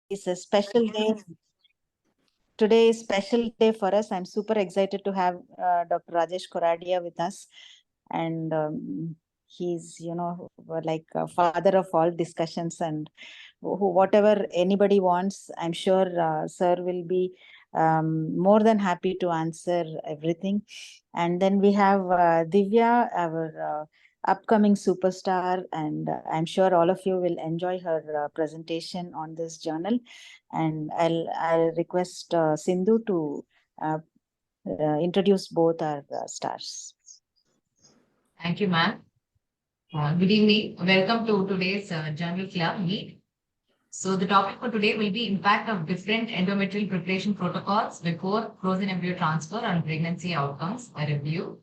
is a special day. Today is special day for us. I'm super excited to have Dr. Rajesh Koradia with us, and he's like a father of all discussions, and whatever anybody wants, I'm sure sir will be more than happy to answer everything. And then we have Divya, our upcoming superstar, and I'm sure all of you will enjoy her presentation on this journal. And I'll request Sindhu to introduce both our stars. Thank you, ma'am. Good evening. Welcome to today's Journal Club meet. So the topic for today will be impact of different endometrial preparation protocols before frozen embryo transfer on pregnancy outcomes, a review.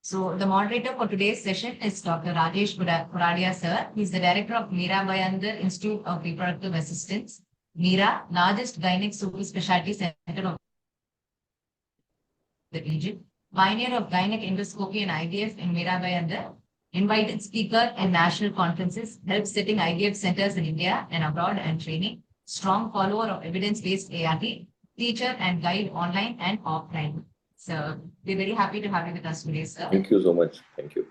So the moderator for today's session is Dr. Rajesh Koradia, sir. He's the director of Meera Bhayandar Institute of Reproductive Assistance. Meera, largest gynec super specialty center of the region, pioneer of gynec endoscopy and IVF in Meera Bhayandar, invited speaker in national conferences, helped setting IVF centers in India and abroad and training, strong follower of evidence-based ART, teacher and guide online and offline. So we're very happy to have you with us today, sir. Thank you so much. Thank you.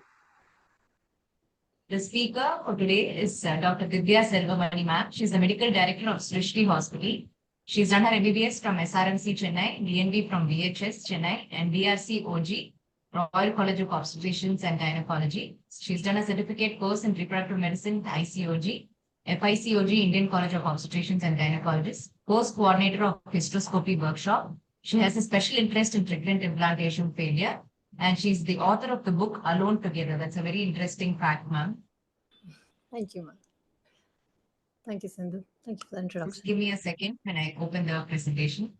The speaker for today is Dr. Divya Selvamani ma'am. She's the medical director of Srishti Hospital. She's done her MBBS from SRMC Chennai, DNB from VHS Chennai, and DRC OG, Royal College of Obstetricians and Gynecology. She's done a certificate course in reproductive medicine, ICOG, FICOG, Indian College of Obstetricians and Gynecologists, course coordinator of hysteroscopy workshop. She has a special interest in pregnant implantation failure, and she's the author of the book Alone Together. That's a very interesting fact, ma'am. Thank you, ma'am. Thank you, Sindhu. Thank you for the introduction. Just give me a second when I open the presentation.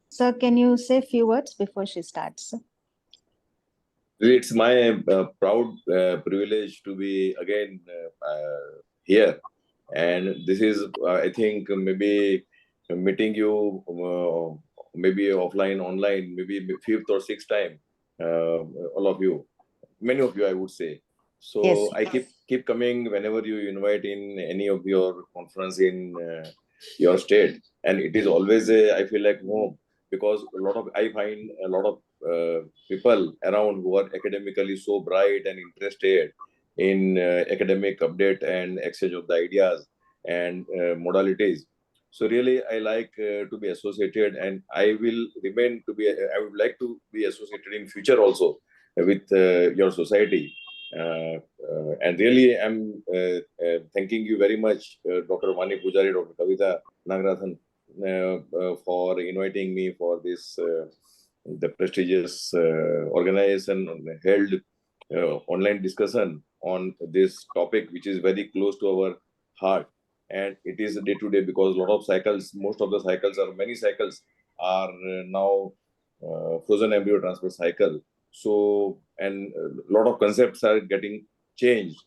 Sir, can you say a few words before she starts? It's my proud privilege to be again here. And this is, I think, maybe meeting you, maybe offline, online, maybe fifth or sixth time, all of you, many of you, I would say. So yes. I keep coming whenever you invite in any of your conference in your state, and it is always I feel like home, because I find a lot of people around who are academically so bright and interested in academic update and exchange of the ideas and modalities. So really, I like to be associated, and I will remain to be. I would like to be associated in future also with your society. And really, I'm thanking you very much, Dr. Vani Pujari, Dr. Kavita Nagrathan, for inviting me for this the prestigious organization held online discussion on this topic, which is very close to our heart. And it is day to day, because a lot of cycles, most of the cycles, or many cycles are now frozen embryo transfer cycle. So, and a lot of concepts are getting changed.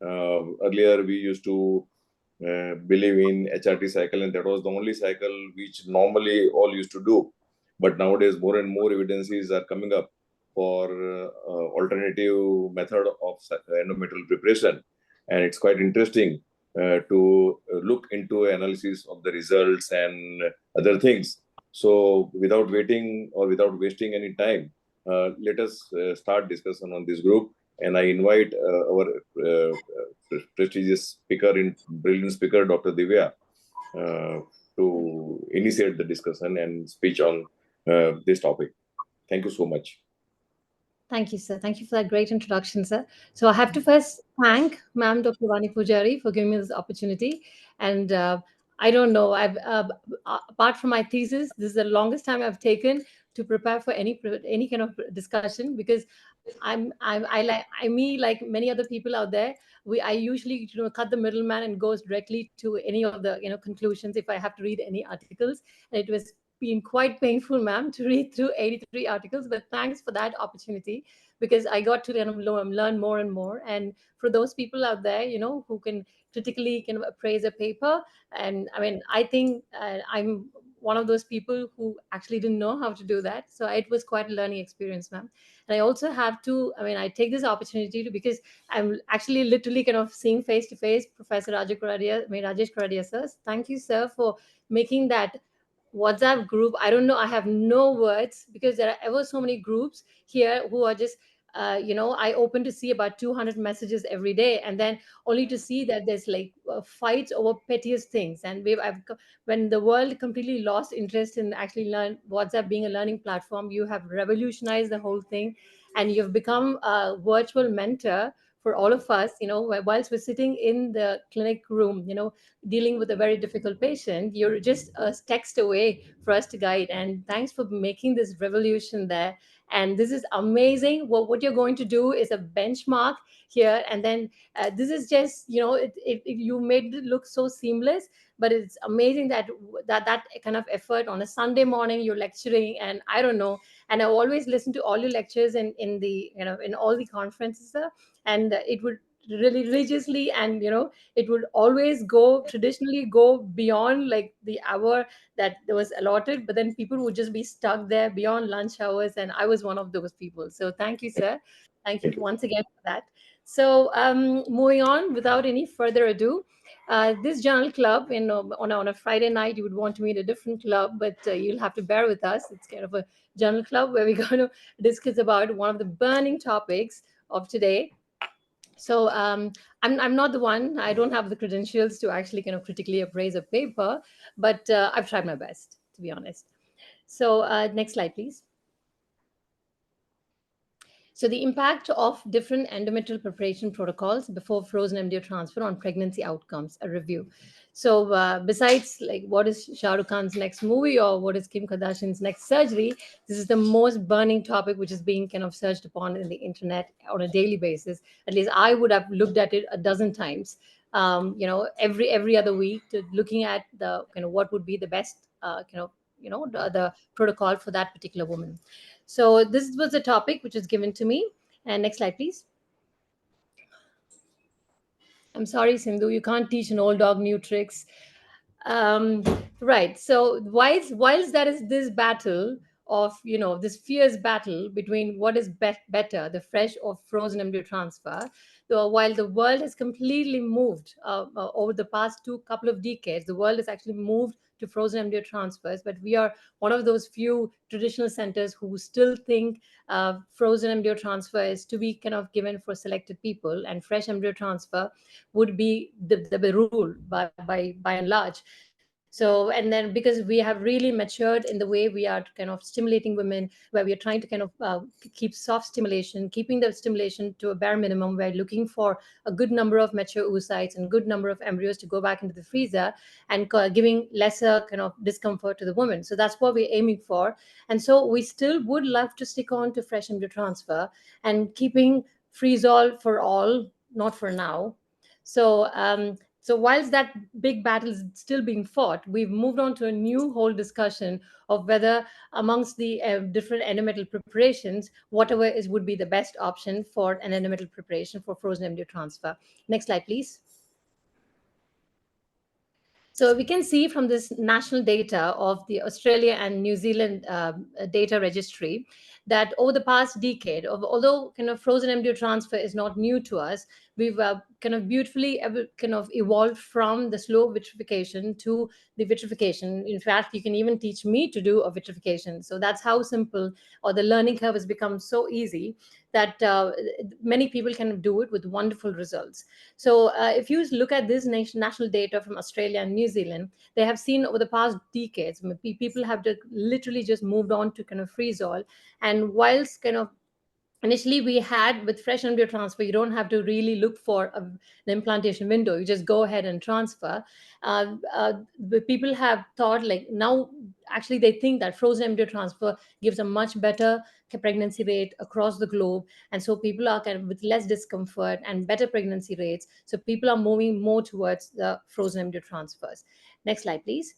Earlier, we used to believe in HRT cycle, and that was the only cycle which normally all used to do. But nowadays, more and more evidences are coming up for alternative method of endometrial preparation. And it's quite interesting to look into analysis of the results and other things. So without waiting or without wasting any time, let us start discussion on this group. And I invite our prestigious speaker, brilliant speaker, Dr. Divya, to initiate the discussion and speech on this topic. Thank you so much. Thank you, sir. Thank you for that great introduction, sir. So I have to first thank Ma'am Dr. Vani Pujari for giving me this opportunity. And I don't know, I've apart from my thesis, this is the longest time I've taken to prepare for any kind of discussion, because like many other people out there, I usually cut the middleman and goes directly to any of the conclusions if I have to read any articles. And it was been quite painful, ma'am, to read through 83 articles, but thanks for that opportunity, because I got to learn more and more. And for those people out there, who can critically appraise a paper, and I mean, I think I'm one of those people who actually didn't know how to do that. So it was quite a learning experience, ma'am. And I also have to, I mean, I take this opportunity to, because I'm actually literally kind of seeing face to face Professor Rajesh Koradia, sir. Thank you, sir, for making that WhatsApp group. I don't know. I have no words, because there are ever so many groups here who are just, I open to see about 200 messages every day, and then only to see that there's like fights over pettiest things. And when the world completely lost interest in actually learn WhatsApp being a learning platform, you have revolutionized the whole thing, and you've become a virtual mentor for all of us. Whilst we're sitting in the clinic room, dealing with a very difficult patient, you're just a text away for us to guide. And thanks for making this revolution there. And this is amazing. What you're going to do is a benchmark here. And then this is just, you made it look so seamless, but it's amazing that kind of effort on a Sunday morning, you're lecturing, and I don't know. And I always listen to all your lectures in the, in all the conferences, sir. And it would really religiously, and it would always traditionally go beyond like the hour that was allotted, but then people would just be stuck there beyond lunch hours, and I was one of those people. So thank you, sir. Thank you once again for that. So moving on, without any further ado, this journal club, on a Friday night, you would want to meet a different club, but you'll have to bear with us. It's kind of a journal club where we're going to discuss about one of the burning topics of today. So I'm not the one. I don't have the credentials to actually kind of critically appraise a paper, but I've tried my best, to be honest. So next slide, please. So the impact of different endometrial preparation protocols before frozen embryo transfer on pregnancy outcomes, a review. So besides like what is Shah Rukh Khan's next movie or what is Kim Kardashian's next surgery, this is the most burning topic which is being kind of searched upon in the internet on a daily basis. At least I would have looked at it a dozen times. Every other week, looking at the kind of what would be the best the protocol for that particular woman. So this was a topic which was given to me. And next slide, please. I'm sorry, Sindhu, you can't teach an old dog new tricks. um, right. So whilst there is this battle of, this fierce battle between what is better, the fresh or frozen embryo transfer, while the world has completely moved over the past couple of decades, the world has actually moved to frozen embryo transfers, but we are one of those few traditional centers who still think frozen embryo transfer is to be kind of given for selected people, and fresh embryo transfer would be the rule by and large. So, and then because we have really matured in the way we are kind of stimulating women, where we are trying to kind of keep soft stimulation, keeping the stimulation to a bare minimum, we're looking for a good number of mature oocytes and good number of embryos to go back into the freezer, and giving lesser kind of discomfort to the woman. So that's what we're aiming for. And so we still would love to stick on to fresh embryo transfer and keeping freeze all for all, not for now. So whilst that big battle is still being fought, we've moved on to a new whole discussion of whether amongst the different endometrial preparations, whatever would be the best option for an endometrial preparation for frozen embryo transfer. Next slide, please. So we can see from this national data of the Australia and New Zealand data registry that over the past decade, although kind of frozen embryo transfer is not new to us, we've kind of beautifully kind of evolved from the slow vitrification to the vitrification. In fact, you can even teach me to do a vitrification. So that's how simple, or the learning curve has become so easy that many people can do it with wonderful results. So if you look at this national data from Australia and New Zealand, they have seen over the past decades, people have literally just moved on to kind of freeze all. And whilst kind of initially we had with fresh embryo transfer, you don't have to really look for an implantation window, you just go ahead and transfer. The people have thought like now actually they think that frozen embryo transfer gives a much better pregnancy rate across the globe, and so people are kind of with less discomfort and better pregnancy rates, so people are moving more towards the frozen embryo transfers. Next slide, please.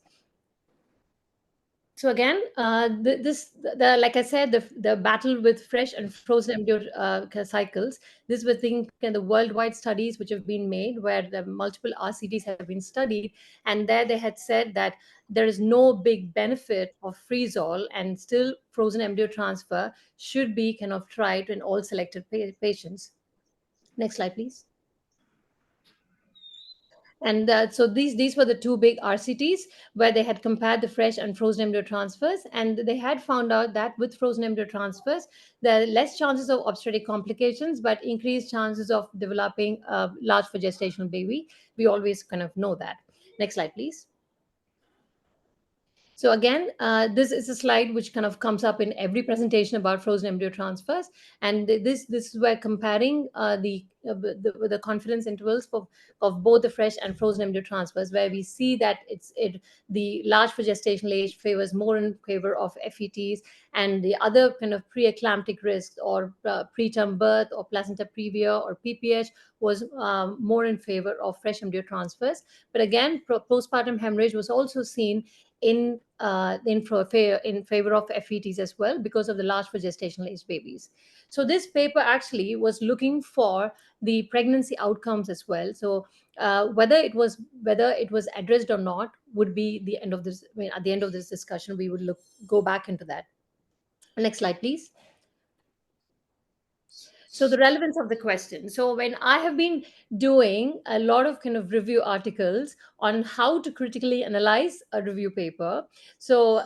So again, like I said, the battle with fresh and frozen embryo cycles. This was the worldwide studies which have been made, where the multiple RCTs have been studied, and there they had said that there is no big benefit of freeze-all, and still frozen embryo transfer should be kind of tried in all selected patients. Next slide, please. And so these were the two big RCTs where they had compared the fresh and frozen embryo transfers, and they had found out that with frozen embryo transfers, there are less chances of obstetric complications, but increased chances of developing a large for gestational baby. We always kind of know that. Next slide, please. So again, this is a slide which kind of comes up in every presentation about frozen embryo transfers, and this is where comparing the confidence intervals of both the fresh and frozen embryo transfers, where we see that the large for gestational age favors more in favor of FETs, and the other kind of preeclamptic risks or preterm birth or placenta previa or PPH was more in favor of fresh embryo transfers. But again, postpartum hemorrhage was also seen in favor of FETs as well, because of the large for gestational age babies. So this paper actually was looking for the pregnancy outcomes as well. So whether it was addressed or not would be the end of this. I mean, at the end of this discussion, we would go back into that. Next slide, please. So the relevance of the question. So when I have been doing a lot of kind of review articles on how to critically analyze a review paper, so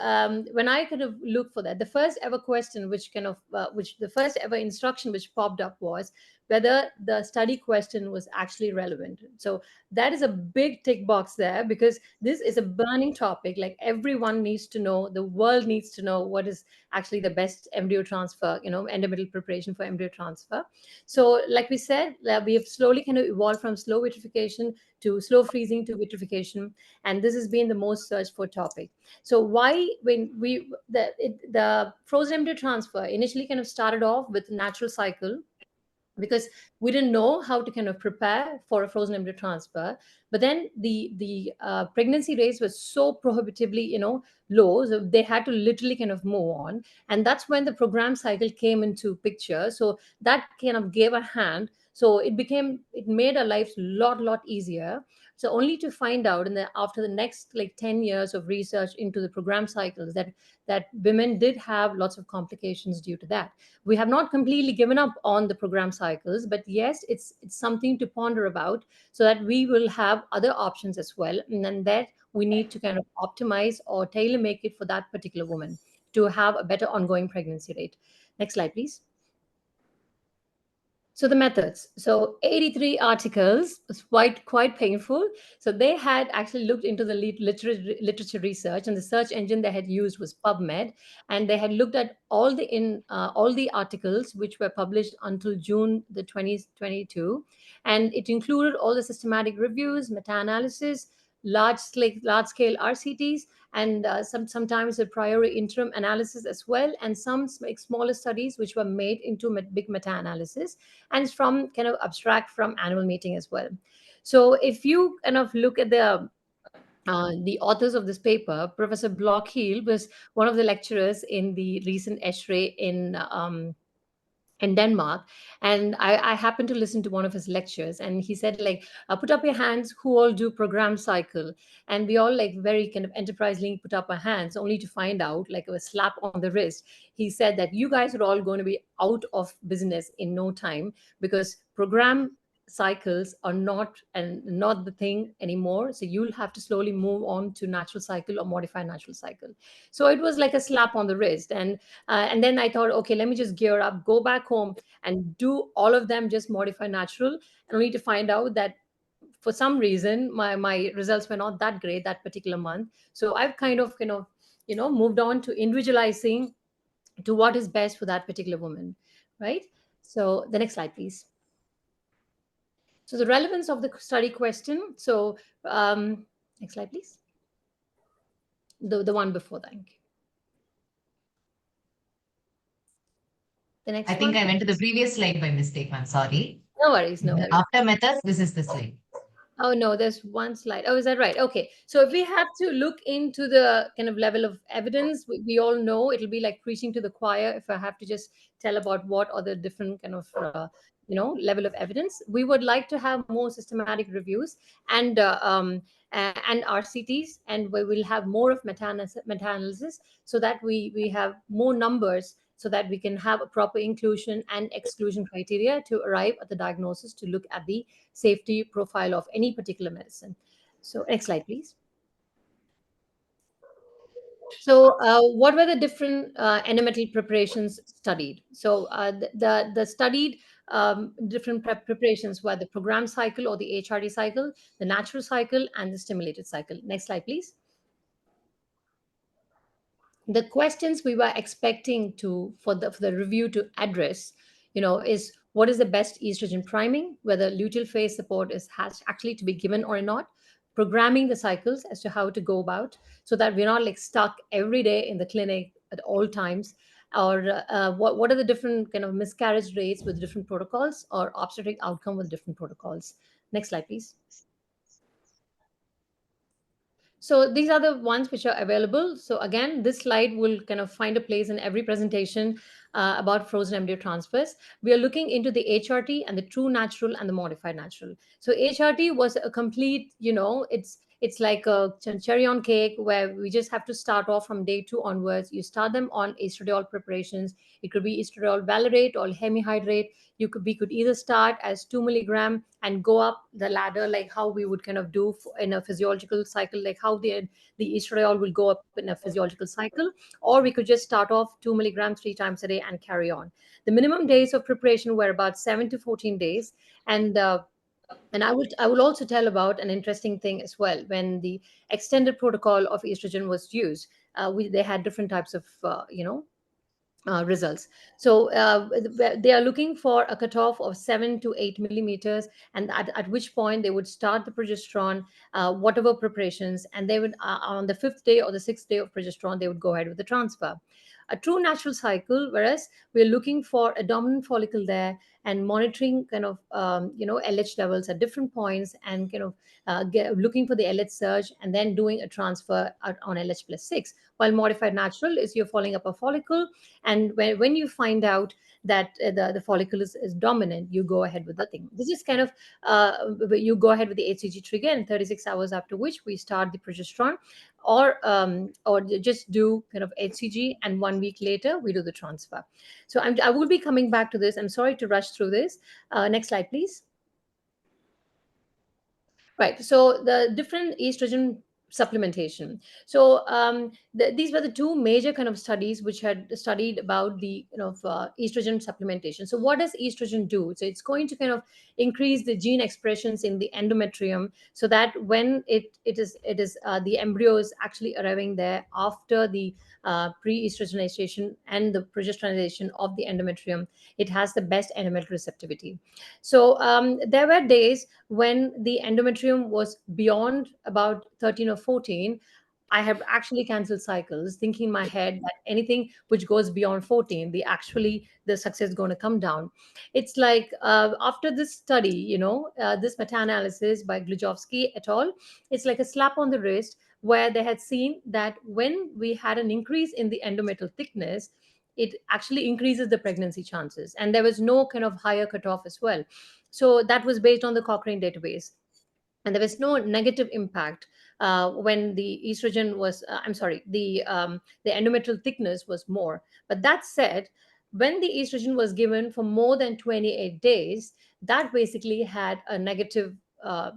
when I kind of look for that, the first ever question the first ever instruction which popped up was whether the study question was actually relevant. So that is a big tick box there, because this is a burning topic. Like, everyone needs to know, the world needs to know what is actually the best embryo transfer, endometrial preparation for embryo transfer. So like we said, we have slowly kind of evolved from slow vitrification to slow freezing to vitrification, and this has been the most searched for topic. So why, when the frozen embryo transfer initially kind of started off with natural cycle, because we didn't know how to kind of prepare for a frozen embryo transfer. But then the pregnancy rates were so prohibitively low, so they had to literally kind of move on, and that's when the program cycle came into picture. So that kind of gave a hand, so it made our lives lot easier. So only to find out after the next like 10 years of research into the program cycles, that women did have lots of complications due to that. We have not completely given up on the program cycles, but yes, it's something to ponder about, so that we will have other options as well, and then that we need to kind of optimize or tailor make it for that particular woman to have a better ongoing pregnancy rate. Next slide, please. So the methods. So 83 articles was quite painful. So they had actually looked into the literature research, and the search engine they had used was PubMed, and they had looked at all the articles which were published until June the 2022, and it included all the systematic reviews, meta-analysis, large scale RCTs, and sometimes a priori interim analysis as well, and some smaller studies which were made into big meta-analysis, and it's from kind of abstract from annual meeting as well. So if you kind of look at the authors of this paper, Professor Block-Heel was one of the lecturers in the recent ESHRE in Denmark. And I happened to listen to one of his lectures, and he said, like, put up your hands who all do program cycle. And we all, like, very kind of enterprisingly put up our hands, only to find out, like a slap on the wrist. He said that you guys are all going to be out of business in no time, because program cycles are not the thing anymore. So you'll have to slowly move on to natural cycle or modified natural cycle. So it was like a slap on the wrist. And then I thought, okay, let me just gear up, go back home and do all of them, just modify natural, and only to find out that for some reason my results were not that great that particular month. So I've kind of moved on to individualizing to what is best for that particular woman, right? So the next slide, please. So the relevance of the study question. So next slide, please. The one before, thank you. The next I think one. I went to the previous slide by mistake. I'm sorry. No worries, no worries. After methods, this is the slide. Oh no, there's one slide. Oh, is that right? Okay. So if we have to look into the kind of level of evidence, we all know it'll be like preaching to the choir. If I have to just tell about what are the different kind of level of evidence, we would like to have more systematic reviews and and RCTs, and we will have more of meta-analysis, so that we have more numbers, so that we can have a proper inclusion and exclusion criteria to arrive at the diagnosis, to look at the safety profile of any particular medicine. So next slide, please. So what were the different endometrial preparations studied? So the studied different preparations were the program cycle or the HRT cycle, the natural cycle, and the stimulated cycle. Next slide, please. The questions we were expecting to for the review to address, is what is the best estrogen priming, whether luteal phase support has actually to be given or not, programming the cycles as to how to go about, so that we're not like stuck every day in the clinic at all times, or what are the different kind of miscarriage rates with different protocols, or obstetric outcome with different protocols. Next slide, please. So these are the ones which are available. So again, this slide will kind of find a place in every presentation about frozen embryo transfers. We are looking into the HRT and the true natural and the modified natural. So HRT was a complete, it's like a cherry on cake, where we just have to start off from day 2 onwards. You start them on estradiol preparations. It could be estradiol valerate or hemihydrate. We could either start as 2 milligram and go up the ladder, like how we would kind of do in a physiological cycle, like how the estradiol will go up in a physiological cycle, or we could just start off 2 milligrams 3 times a day and carry on. The minimum days of preparation were about 7 to 14 days, and I will also tell about an interesting thing as well. When the extended protocol of estrogen was used, they had different types of results. So they are looking for a cutoff of 7 to 8 millimeters, and at which point they would start the progesterone, whatever preparations, and they would on the 5th day or the 6th day of progesterone, they would go ahead with the transfer. A true natural cycle, whereas we're looking for a dominant follicle there, and monitoring kind of LH levels at different points, and kind of looking for the LH surge, and then doing a transfer on LH plus 6. While modified natural is you're following up a follicle, and when you find out that the follicle is dominant, you go ahead with the thing. This is kind of you go ahead with the HCG trigger, and 36 hours after which we start the progesterone, or just do kind of HCG, and 1 week later we do the transfer. So I will be coming back to this. I'm sorry to rush through this. Next slide, please. Right. So the different estrogen supplementation. So these were the 2 major kind of studies which had studied about the estrogen supplementation. So what does estrogen do? So it's going to kind of increase the gene expressions in the endometrium, so that when it is the embryo is actually arriving there after the pre-estrogenization and the progesteronization of the endometrium, it has the best endometrial receptivity. So there were days when the endometrium was beyond about 13 or 14. I have actually canceled cycles, thinking in my head that anything which goes beyond 14, the success is going to come down. It's like after this study, this meta-analysis by Glujovsky et al., it's like a slap on the wrist, where they had seen that when we had an increase in the endometrial thickness, it actually increases the pregnancy chances, and there was no kind of higher cutoff as well. So that was based on the Cochrane database, and there was no negative impact when the estrogen was I'm sorry, the endometrial thickness was more. But that said, when the estrogen was given for more than 28 days, that basically had a negative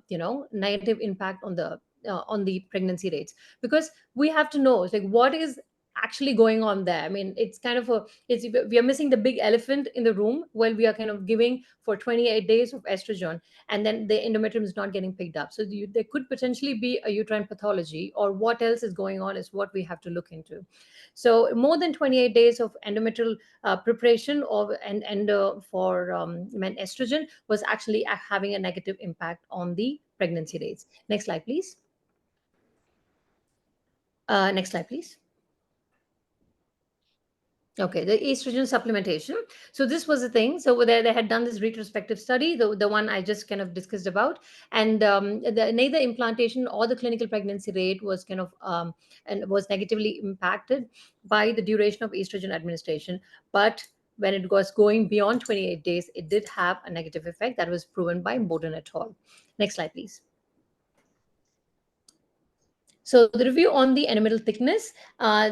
impact on the pregnancy rates, because we have to know, it's like, what is actually going on there. I mean, it's kind of we are missing the big elephant in the room while we are kind of giving for 28 days of estrogen, and then the endometrium is not getting picked up. So there could potentially be a uterine pathology, or what else is going on is what we have to look into. So more than 28 days of endometrial preparation for estrogen was actually having a negative impact on the pregnancy rates. Next slide, please. Next slide, please. Okay, the estrogen supplementation. So this was the thing. So they had done this retrospective study, the one I just kind of discussed about, and neither implantation or the clinical pregnancy rate was kind of and was negatively impacted by the duration of estrogen administration. But when it was going beyond 28 days, it did have a negative effect that was proven by Bowden et al. Next slide, please. So the review on the endometrial thickness,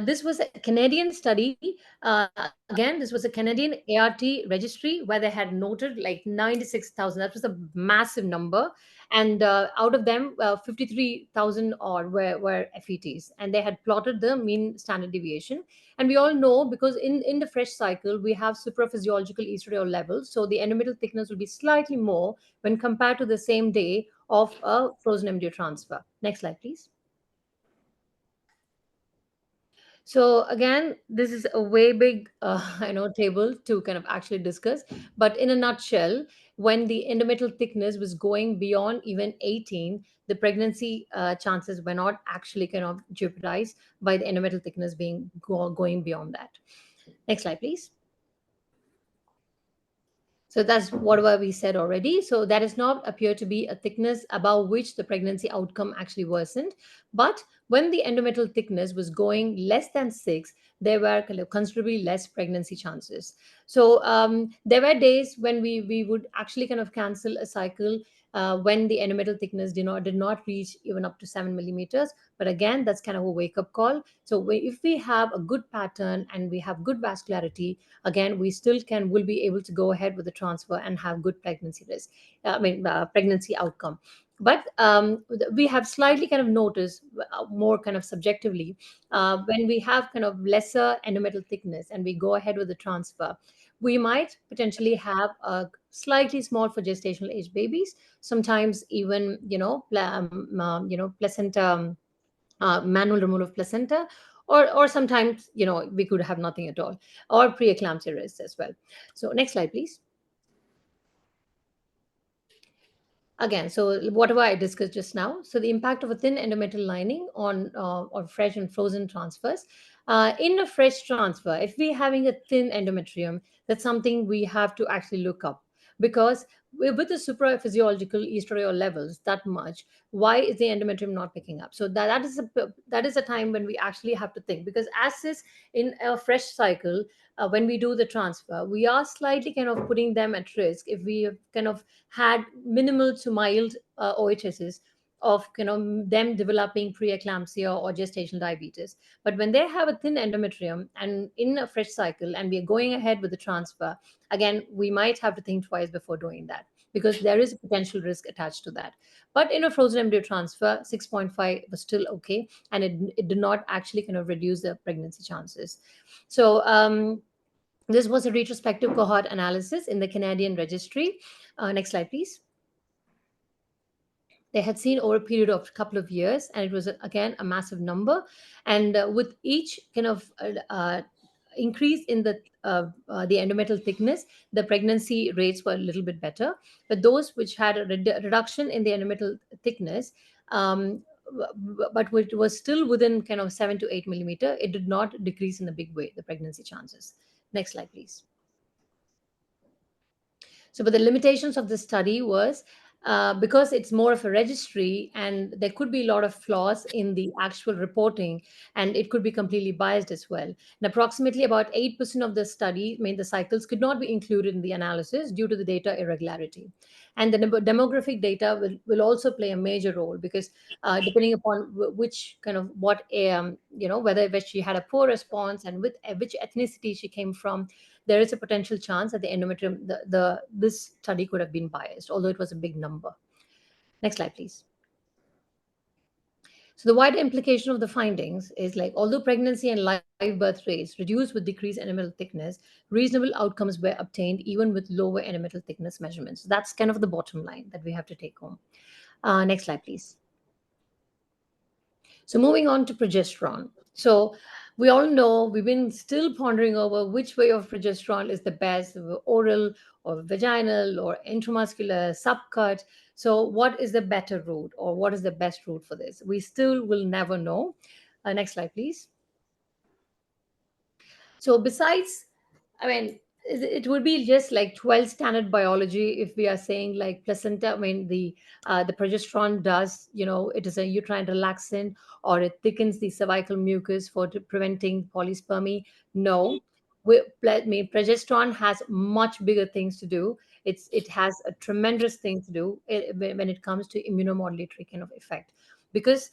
this was a Canadian study. Again, this was a Canadian ART registry where they had noted like 96,000. That was a massive number. And out of them, 53,000 odd were FETs. And they had plotted the mean standard deviation. And we all know because in the fresh cycle, we have supraphysiological estradiol levels. So the endometrial thickness will be slightly more when compared to the same day of a frozen embryo transfer. Next slide, please. So again, this is a way big, table to kind of actually discuss. But in a nutshell, when the endometrial thickness was going beyond even 18, the pregnancy chances were not actually kind of jeopardized by the endometrial thickness being going beyond that. Next slide, please. So that's whatever we said already. So that does not appear to be a thickness above which the pregnancy outcome actually worsened. But when the endometrial thickness was going less than 6, there were kind of considerably less pregnancy chances. So there were days when we would actually kind of cancel a cycle when the endometrial thickness did not reach even up to 7 millimeters. But again, that's kind of a wake up call. So if we have a good pattern and we have good vascularity, again we still will be able to go ahead with the transfer and have good pregnancy risk, pregnancy outcome. But we have slightly kind of noticed more kind of subjectively, when we have kind of lesser endometrial thickness and we go ahead with the transfer, we might potentially have a slightly small for gestational age babies, sometimes even placenta, manual removal of placenta, or sometimes we could have nothing at all, or preeclampsia risk as well. So next slide, please. Again, so whatever I discussed just now, so the impact of a thin endometrial lining on fresh and frozen transfers. In a fresh transfer, if we're having a thin endometrium, that's something we have to actually look up, because with the supraphysiological estradiol levels that much, why is the endometrium not picking up? So that is a time when we actually have to think, because as is in a fresh cycle, when we do the transfer, we are slightly kind of putting them at risk if we have kind of had minimal to mild OHSs of them developing preeclampsia or gestational diabetes. But when they have a thin endometrium and in a fresh cycle and we are going ahead with the transfer, again, we might have to think twice before doing that, because there is a potential risk attached to that. But in a frozen embryo transfer, 6.5 was still okay, and it did not actually kind of reduce the pregnancy chances. So this was a retrospective cohort analysis in the Canadian registry. Next slide, please. They had seen over a period of a couple of years, and it was again a massive number. And with each kind of increase in the endometrial thickness, the pregnancy rates were a little bit better. But those which had a reduction in the endometrial thickness, but which was still within kind of 7 to 8 millimeter, it did not decrease in a big way the pregnancy chances. Next slide, please. So, but the limitations of the study was because it's more of a registry and there could be a lot of flaws in the actual reporting, and it could be completely biased as well. And approximately about 8% of the study, the cycles could not be included in the analysis due to the data irregularity. And the demographic data will also play a major role, because depending upon which kind of whether she had a poor response and with which ethnicity she came from, there is a potential chance that the endometrium, this study could have been biased, although it was a big number. Next slide, please. So the wider implication of the findings is like, although pregnancy and live birth rates reduced with decreased endometrial thickness, reasonable outcomes were obtained even with lower endometrial thickness measurements. So that's kind of the bottom line that we have to take home. Next slide, please. So moving on to progesterone. So we all know, we've been still pondering over which way of progesterone is the best, oral or vaginal or intramuscular, subcut. So what is the better route, or what is the best route for this? We still will never know. Next slide, please. So besides, I mean, it would be just like 12 standard biology if we are saying like placenta. I mean, the progesterone does, it is a uterine relaxant, or it thickens the cervical mucus for preventing polyspermy. No, I mean, progesterone has much bigger things to do. It has a tremendous thing to do when it comes to immunomodulatory kind of effect, because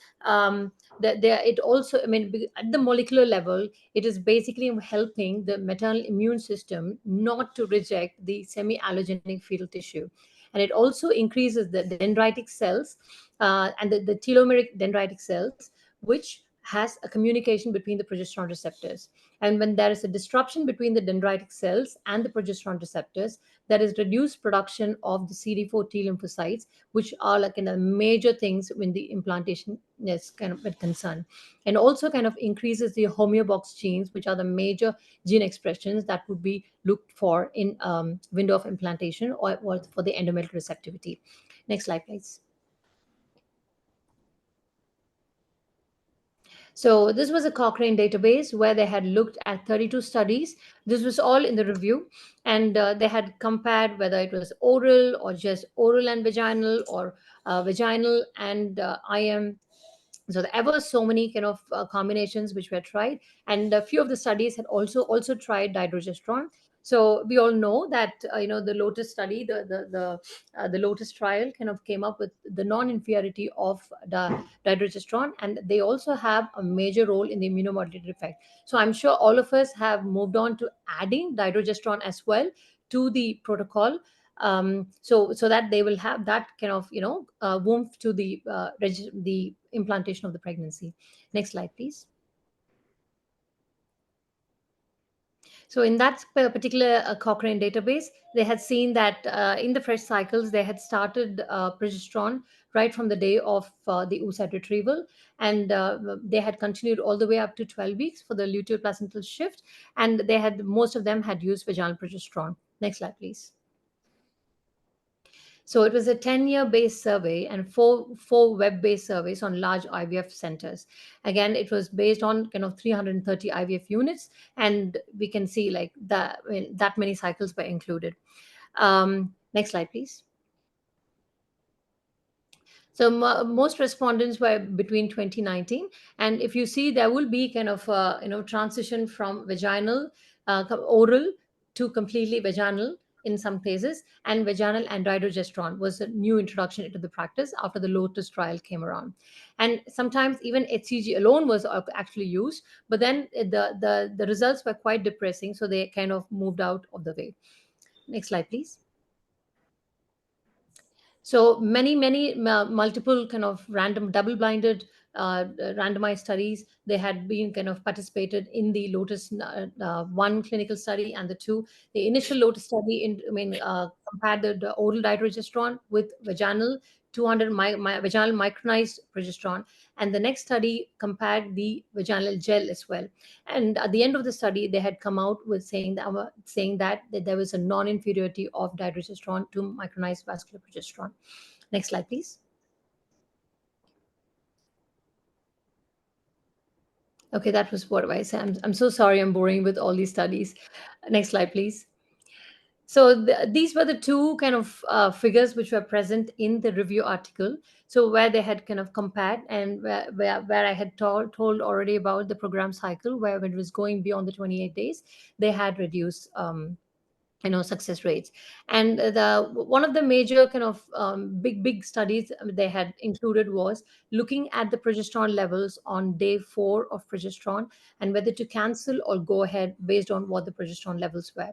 that there it also, I mean, at the molecular level, it is basically helping the maternal immune system not to reject the semi allogenic fetal tissue. And it also increases the dendritic cells, and the telomeric dendritic cells, which has a communication between the progesterone receptors. And when there is a disruption between the dendritic cells and the progesterone receptors, there is reduced production of the CD4 T lymphocytes, which are like in the major things when the implantation is kind of with concern. And also kind of increases the homeobox genes, which are the major gene expressions that would be looked for in window of implantation, or for the endometrial receptivity. Next slide, please. So this was a Cochrane database where they had looked at 32 studies. This was all in the review, and they had compared whether it was oral or just oral and vaginal, or vaginal and IM. So there were so many kind of combinations which were tried, and a few of the studies had also tried dydrogesterone. So we all know that the Lotus study, the Lotus trial kind of came up with the non-inferiority of the dydrogesterone, and they also have a major role in the immunomodulatory effect. So I'm sure all of us have moved on to adding dydrogesterone as well to the protocol, so that they will have that kind of warmth to the implantation of the pregnancy. Next slide, please. So in that particular Cochrane database, they had seen that in the fresh cycles, they had started progesterone right from the day of the oocyte retrieval, and they had continued all the way up to 12 weeks for the luteal-placental shift, and most of them had used vaginal progesterone. Next slide, please. So it was a 10-year based survey and four web-based surveys on large IVF centers. Again, it was based on 330 IVF units, and we can see like that, I mean, that many cycles were included. Next slide, please. So most respondents were between 2019, and if you see, there will be kind of transition from vaginal, oral to completely vaginal in some cases, and vaginal and dydrogesterone was a new introduction into the practice after the Lotus trial came around. And sometimes even HCG alone was actually used, but then the results were quite depressing, so they kind of moved out of the way. Next slide, please. So many multiple kind of random double-blinded randomized studies, they had been kind of participated in the Lotus one clinical study and the two. The initial Lotus study compared the oral dydrogesterone with vaginal 200 vaginal micronized progesterone, and the next study compared the vaginal gel as well. And at the end of the study, they had come out with saying that there was a non-inferiority of dydrogesterone to micronized vascular progesterone. Next slide, please. Okay, that was what I said. I'm so sorry I'm boring with all these studies. Next slide, please. So these were the two kind of figures which were present in the review article. So where they had kind of compared, and where I had told already about the program cycle, where when it was going beyond the 28 days, they had reduced success rates. And the one of the major kind of big studies they had included was looking at the progesterone levels on day 4 of progesterone, and whether to cancel or go ahead based on what the progesterone levels were.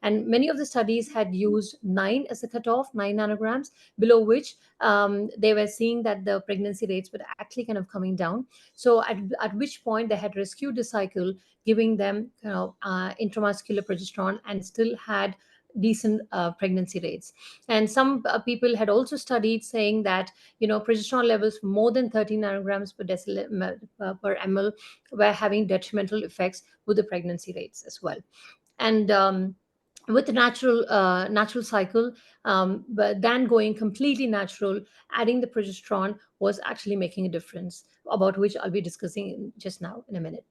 And many of the studies had used 9 as a cutoff, 9 nanograms, below which they were seeing that the pregnancy rates were actually kind of coming down. So at which point they had rescued the cycle, giving them intramuscular progesterone, and still had decent pregnancy rates. And some people had also studied saying that progesterone levels more than 30 nanograms per ml were having detrimental effects with the pregnancy rates as well. And with the natural cycle, but then going completely natural, adding the progesterone was actually making a difference, about which I'll be discussing just now in a minute.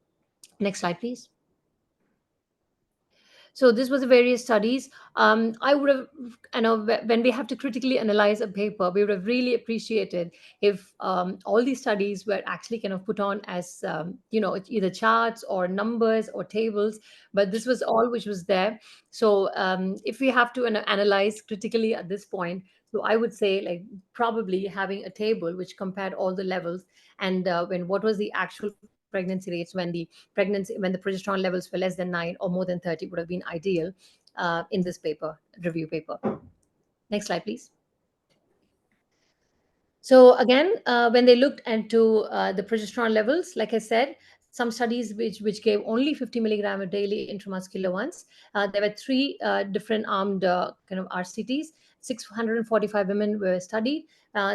Next slide, please. So this was various studies. I would have, when we have to critically analyze a paper, we would have really appreciated if all these studies were actually kind of put on as, either charts or numbers or tables. But this was all which was there. So if we have to analyze critically at this point, so I would say, like, probably having a table which compared all the levels, and when what was the actual pregnancy rates when the progesterone levels were less than 9 or more than 30 would have been ideal in this paper, review paper. Next slide, please. So again, when they looked into the progesterone levels, like I said, some studies which gave only 50 milligram of daily intramuscular ones. There were three different armed kind of RCTs. 645 women were studied.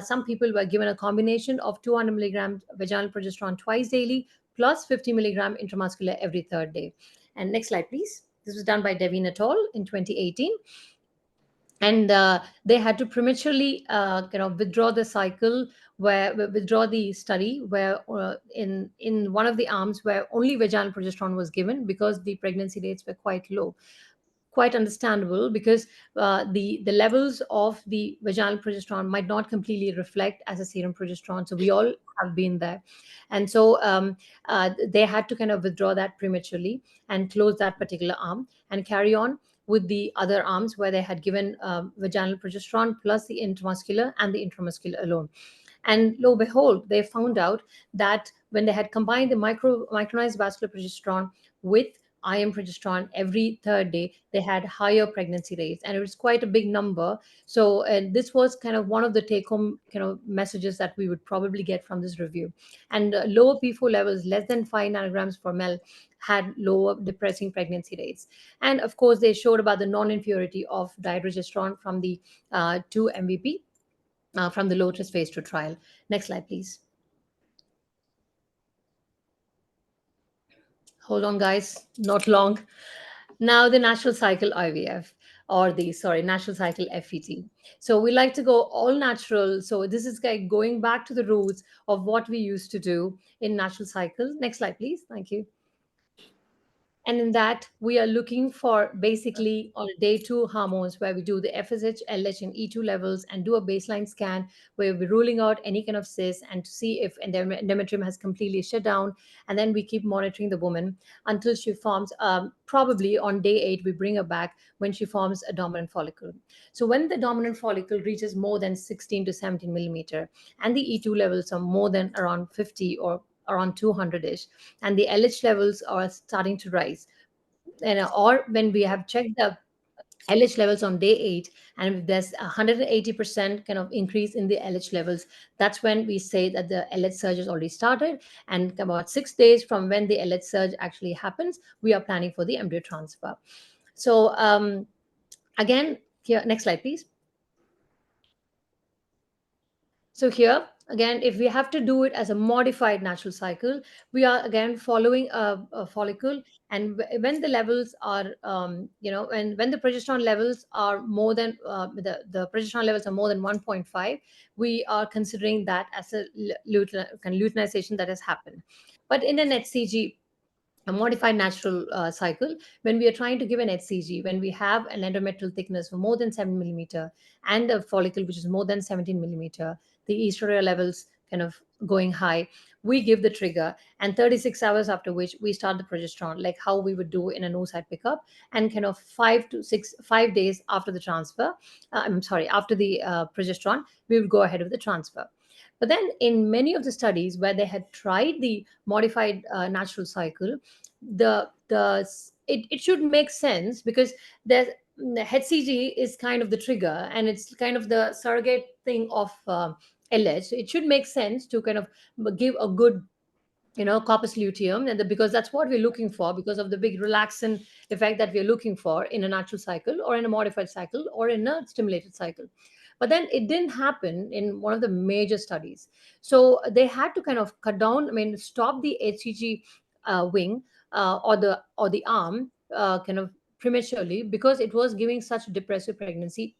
Some people were given a combination of 200 milligrams vaginal progesterone twice daily plus 50 milligram intramuscular every third day. And next slide, please. This was done by Devine et al. In 2018. And they had to prematurely withdraw the cycle, withdraw the study, where in one of the arms where only vaginal progesterone was given because the pregnancy rates were quite low. Quite understandable, because the levels of the vaginal progesterone might not completely reflect as a serum progesterone. So we all have been there, and so they had to kind of withdraw that prematurely and close that particular arm and carry on with the other arms where they had given vaginal progesterone plus the intramuscular and the intramuscular alone. And lo and behold, they found out that when they had combined the micronized vascular progesterone with IM progesterone every third day, they had higher pregnancy rates, and it was quite a big number. So, and this was kind of one of the take-home kind of messages that we would probably get from this review. And lower P4 levels, less than 5 nanograms per ml, had lower depressing pregnancy rates. And of course, they showed about the non-inferiority of dydrogesterone from the 2 MVP from the Lotus phase 2 trial. Next slide, please. Hold on, guys, not long. Now, the natural cycle IVF, or the, sorry, natural cycle FET. So we like to go all natural. So this is like going back to the roots of what we used to do in natural cycle. Next slide, please. Thank you. And in that, we are looking for basically on day 2 hormones, where we do the FSH, LH, and E2 levels and do a baseline scan where we're ruling out any kind of cyst and to see if endometrium has completely shut down. And then we keep monitoring the woman until she forms, probably on day 8, we bring her back when she forms a dominant follicle. So when the dominant follicle reaches more than 16 to 17 millimeter and the E2 levels are more than around 50 or around 200-ish, and the LH levels are starting to rise, and or when we have checked the LH levels on day 8, and if there's 180% kind of increase in the LH levels, that's when we say that the LH surge has already started. And about 6 days from when the LH surge actually happens, we are planning for the embryo transfer. So again, here, next slide, please. So here, again, if we have to do it as a modified natural cycle, we are again following a follicle. And when the levels are, when the progesterone levels are more than, the progesterone levels are more than 1.5, we are considering that as a luteinization that has happened. But in an HCG, a modified natural cycle, when we are trying to give an HCG, when we have an endometrial thickness of more than 7 millimeter and a follicle which is more than 17 millimeter, the estradiol levels kind of going high, we give the trigger, and 36 hours after which we start the progesterone, like how we would do in a no-side pickup, and kind of 5 days after the transfer, after the progesterone, we would go ahead with the transfer. But then in many of the studies where they had tried the modified natural cycle, it should make sense, because the HCG is kind of the trigger and it's kind of the surrogate thing of LH. It should make sense to kind of give a good corpus luteum, and because that's what we're looking for, because of the big relaxant effect that we're looking for in a natural cycle or in a modified cycle or in a stimulated cycle. But then it didn't happen in one of the major studies. So they had to kind of cut down, stop the HCG wing or the arm kind of prematurely, because it was giving such depressive pregnancy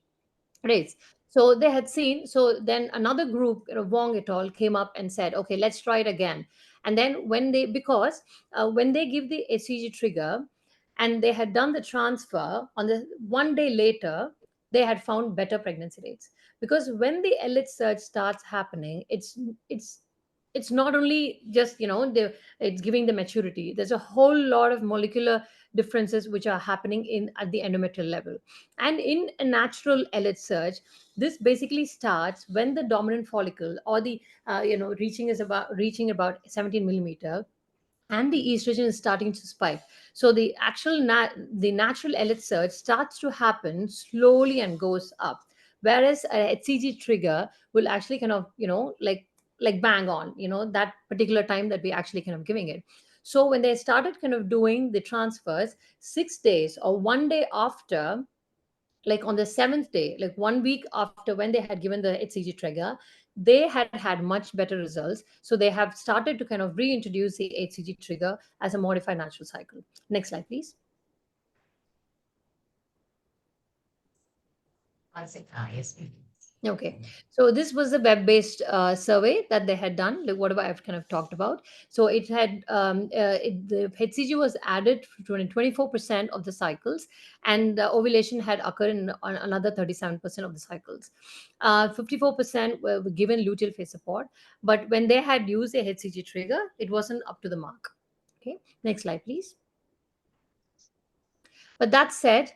rates. So they had seen, so then another group, Wong et al. Came up and said, okay, let's try it again. And then when they give the HCG trigger, and they had done the transfer on the one day later, they had found better pregnancy rates. Because when the LH surge starts happening, it's it's not only just, it's giving the maturity. There's a whole lot of molecular differences which are happening in at the endometrial level. And in a natural LH surge, this basically starts when the dominant follicle, or the reaching about 17 millimeter, and the estrogen is starting to spike. So the natural LH surge starts to happen slowly and goes up, whereas a HCG trigger will actually kind of, like bang on, that particular time that we actually kind of giving it. So when they started kind of doing the transfers 6 days or one day after, like on the seventh day, like 1 week after when they had given the HCG trigger, they had had much better results. So they have started to kind of reintroduce the HCG trigger as a modified natural cycle. Next slide, please. One second. Yes, please. Okay, so this was a web-based survey that they had done, like whatever I've kind of talked about. So it had the HCG was added to 24% of the cycles, and the ovulation had occurred in on another 37% of the cycles. 54% were given luteal phase support, but when they had used a HCG trigger, it wasn't up to the mark. Okay, next slide, please. But that said,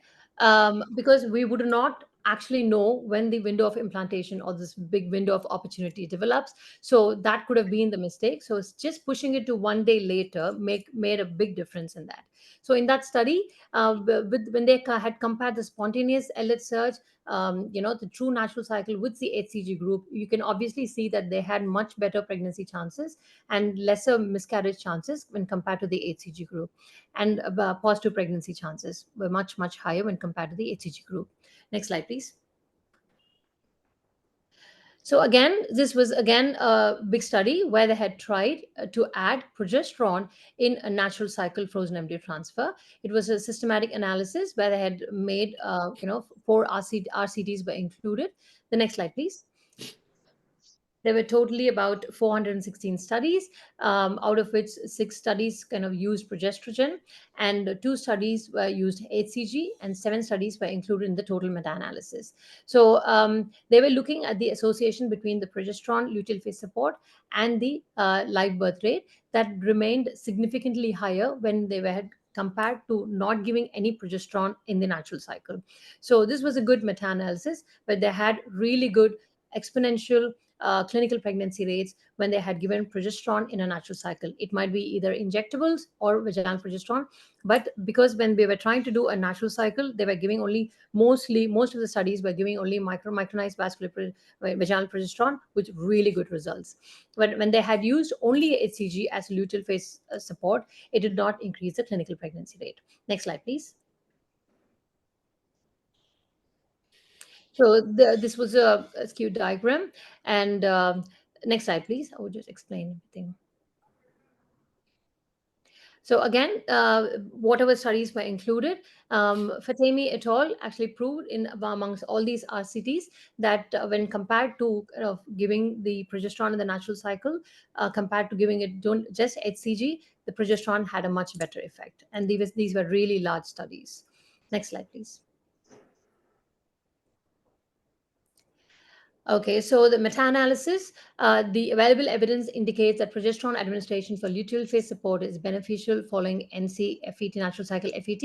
because we would not actually know when the window of implantation or this big window of opportunity develops, so that could have been the mistake. So it's just pushing it to one day later made a big difference in that. So in that study, when they had compared the spontaneous LH surge, the true natural cycle with the HCG group, you can obviously see that they had much better pregnancy chances and lesser miscarriage chances when compared to the HCG group, and positive pregnancy chances were much, much higher when compared to the HCG group. Next slide, please. So again, this was again a big study where they had tried to add progesterone in a natural cycle frozen embryo transfer. It was a systematic analysis where they had made, 4 RCTs were included. The next slide, please. There were totally about 416 studies, out of which 6 studies kind of used progesterone, and 2 studies were used HCG, and 7 studies were included in the total meta-analysis. So they were looking at the association between the progesterone luteal phase support and the live birth rate that remained significantly higher when they were compared to not giving any progesterone in the natural cycle. So this was a good meta-analysis, but they had really good exponential clinical pregnancy rates when they had given progesterone in a natural cycle. It might be either injectables or vaginal progesterone, but because when we were trying to do a natural cycle, they were giving only most of the studies were giving only micronized vascular vaginal progesterone with really good results. But when they had used only HCG as luteal phase support, it did not increase the clinical pregnancy rate. Next slide, please. So this was a skewed diagram. And next slide, please. I will just explain everything. So again, whatever studies were included, Fatemi et al. Actually proved in amongst all these RCTs that when compared to giving the progesterone in the natural cycle, compared to giving it just HCG, the progesterone had a much better effect. And these were really large studies. Next slide, please. Okay, so the meta-analysis, the available evidence indicates that progesterone administration for luteal phase support is beneficial following NC-FET, natural cycle FET.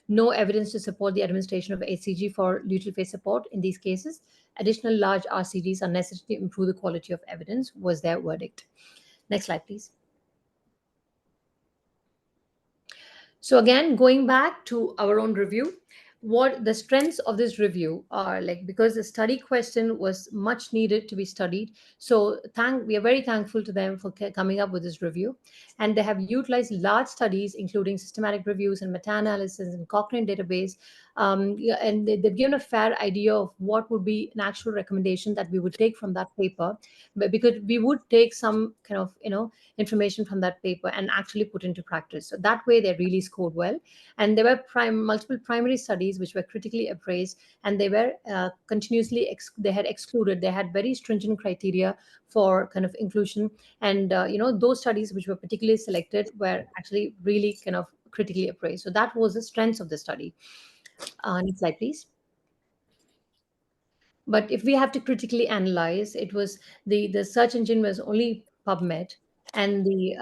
No evidence to support the administration of HCG for luteal phase support in these cases. Additional large RCTs are necessary to improve the quality of evidence, was their verdict. Next slide, please. So again, going back to our own review, what the strengths of this review are, like, because the study question was much needed to be studied. So we are very thankful to them for coming up with this review. And they have utilized large studies, including systematic reviews and meta-analysis and Cochrane database. And they've given a fair idea of what would be an actual recommendation that we would take from that paper, but because we would take some kind of, information from that paper and actually put into practice. So that way they really scored well. And there were multiple primary studies which were critically appraised, and they were continuously, they had very stringent criteria for kind of inclusion. And, those studies which were particularly selected were actually really kind of critically appraised. So that was the strength of the study. Next slide, please. But if we have to critically analyze, it was the search engine was only PubMed, and the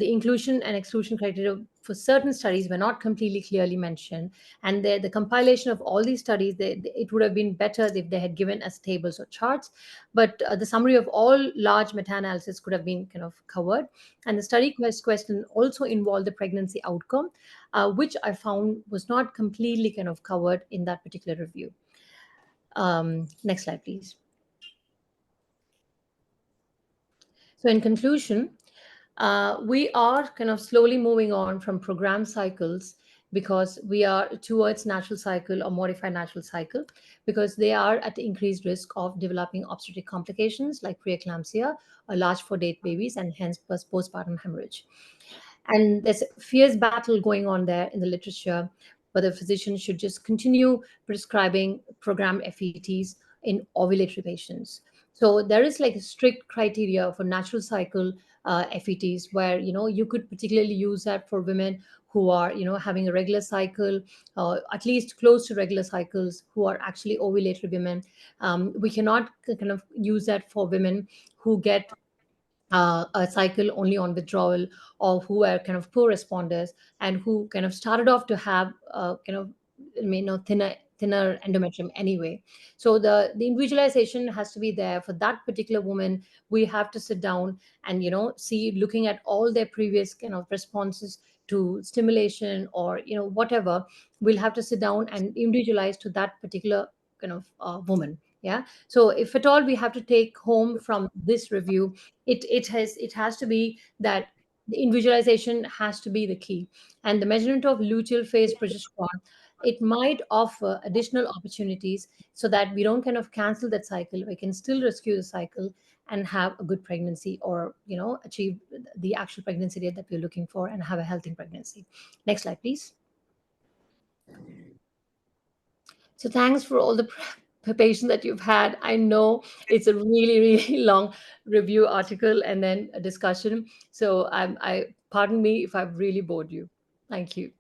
inclusion and exclusion criteria for certain studies were not completely clearly mentioned. And the compilation of all these studies, it would have been better if they had given us tables or charts. But the summary of all large meta-analysis could have been kind of covered. And the study question also involved the pregnancy outcome, which I found was not completely kind of covered in that particular review. Next slide, please. So in conclusion, we are kind of slowly moving on from program cycles because we are towards natural cycle or modified natural cycle, because they are at increased risk of developing obstetric complications like preeclampsia or large for date babies, and hence postpartum hemorrhage. And there's a fierce battle going on there in the literature, whether physicians should just continue prescribing programmed FETs in ovulatory patients. So there is like a strict criteria for natural cycle FETs, where you could particularly use that for women who are having a regular cycle, at least close to regular cycles, who are actually ovulatory women. We cannot kind of use that for women who get a cycle only on withdrawal, or who are kind of poor responders and who kind of started off to have thinner endometrium anyway. So the individualization has to be there for that particular woman. We have to sit down and see, looking at all their previous kind of responses to stimulation or whatever. We'll have to sit down and individualize to that particular kind of woman. Yeah. So if at all we have to take home from this review, it has to be that the individualization has to be the key. And the measurement of luteal phase progesterone, it might offer additional opportunities so that we don't kind of cancel that cycle. We can still rescue the cycle and have a good pregnancy, or achieve the actual pregnancy rate that we're looking for and have a healthy pregnancy. Next slide, please. So thanks for all the patience that you've had. I know it's a really, really long review article and then a discussion. So I pardon me if I've really bored you. Thank you.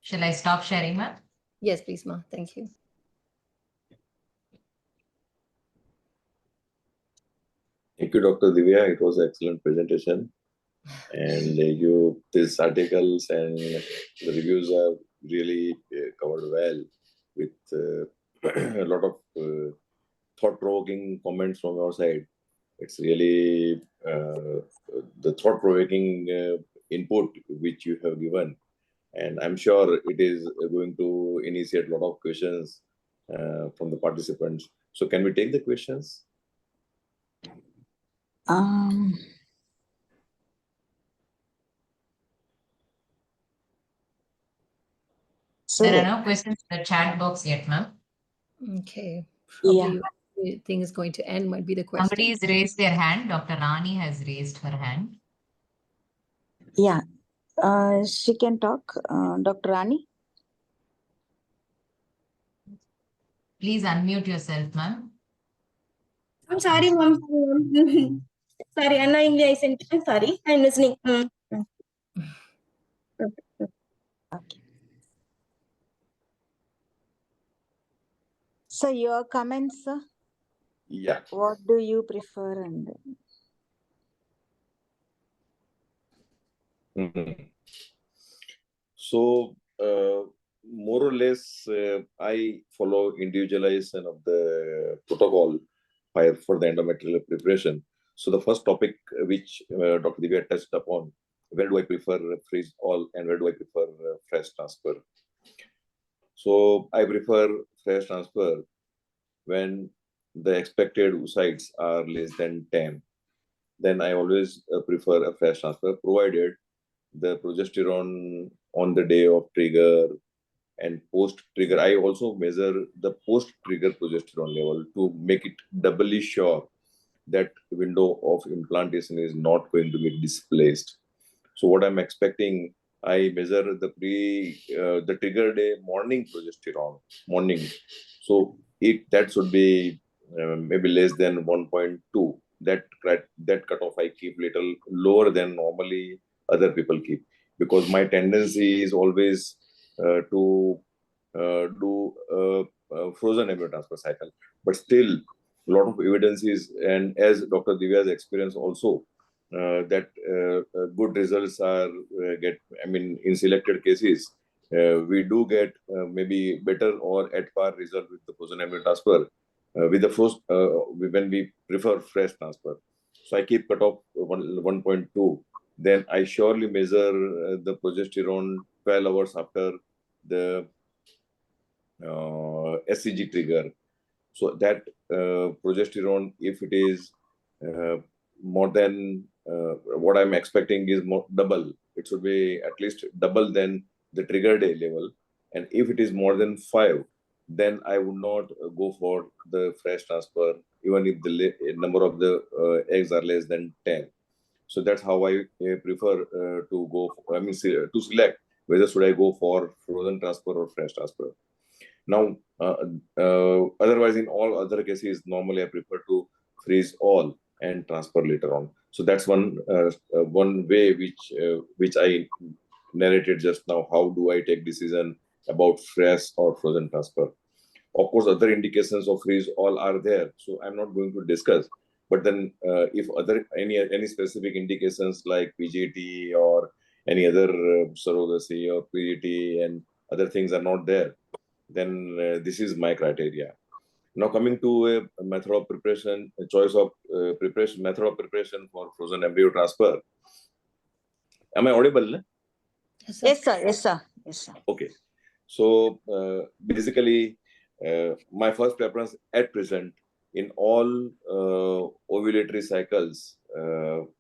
Shall I stop sharing, ma'am? Yes, please, Ma. Thank you. Thank you, Dr. Divya. It was an excellent presentation. And these articles and the reviews are really covered well, with a lot of thought-provoking comments from your side. It's really the thought-provoking input which you have given. And I'm sure it is going to initiate a lot of questions from the participants. So can we take the questions? There are no questions in the chat box yet, ma'am. Okay. Probably the thing is going to end might be the question. Somebody has raised their hand. Dr. Rani has raised her hand. Yeah. She can talk. Dr. Rani? Please unmute yourself, ma'am. I'm sorry, ma'am. Sorry, unknowingly I sent. I'm sorry. I'm listening. Okay. So your comments, sir? Yeah. What do you prefer? And So, more or less, I follow individualization of the protocol for the endometrial preparation. So the first topic which Dr. Divya touched upon, where do I prefer freeze all and where do I prefer fresh transfer? So I prefer fresh transfer when the expected oocytes are less than 10. Then I always prefer a fresh transfer, provided the progesterone on the day of trigger and post-trigger. I also measure the post-trigger progesterone level to make it doubly sure that window of implantation is not going to be displaced. So what I'm expecting, I measure the trigger day morning progesterone, morning. So that should be maybe less than 1.2. that cutoff I keep little lower than normally other people keep, because my tendency is always to do frozen embryo transfer cycle. But still, a lot of evidence is, and as Dr. Divya's experience also, that good results are in selected cases, we do get maybe better or at par result with the frozen embryo transfer with the first when we prefer fresh transfer. So I keep cutoff 1.2. Then I surely measure the progesterone 12 hours after the SCG trigger. So that progesterone, if it is more than what I'm expecting, is more double. It should be at least double than the trigger day level. And if it is more than 5, then I would not go for the fresh transfer, even if the number of the eggs are less than 10. So that's how I prefer to go for, to select whether should I go for frozen transfer or fresh transfer. Now, otherwise, in all other cases, normally I prefer to freeze all and transfer later on. So that's one way which I narrated just now. How do I take decision about fresh or frozen transfer? Of course, other indications of freeze all are there, so I'm not going to discuss. But then, if any specific indications like PGT or any other surrogacy or PGT and other things are not there, then this is my criteria. Now, coming to a method of preparation, a choice of method of preparation for frozen embryo transfer. Am I audible? Ne? Yes, sir. Yes, sir. Yes, sir. Okay. So basically, my first preference at present in all ovulatory cycles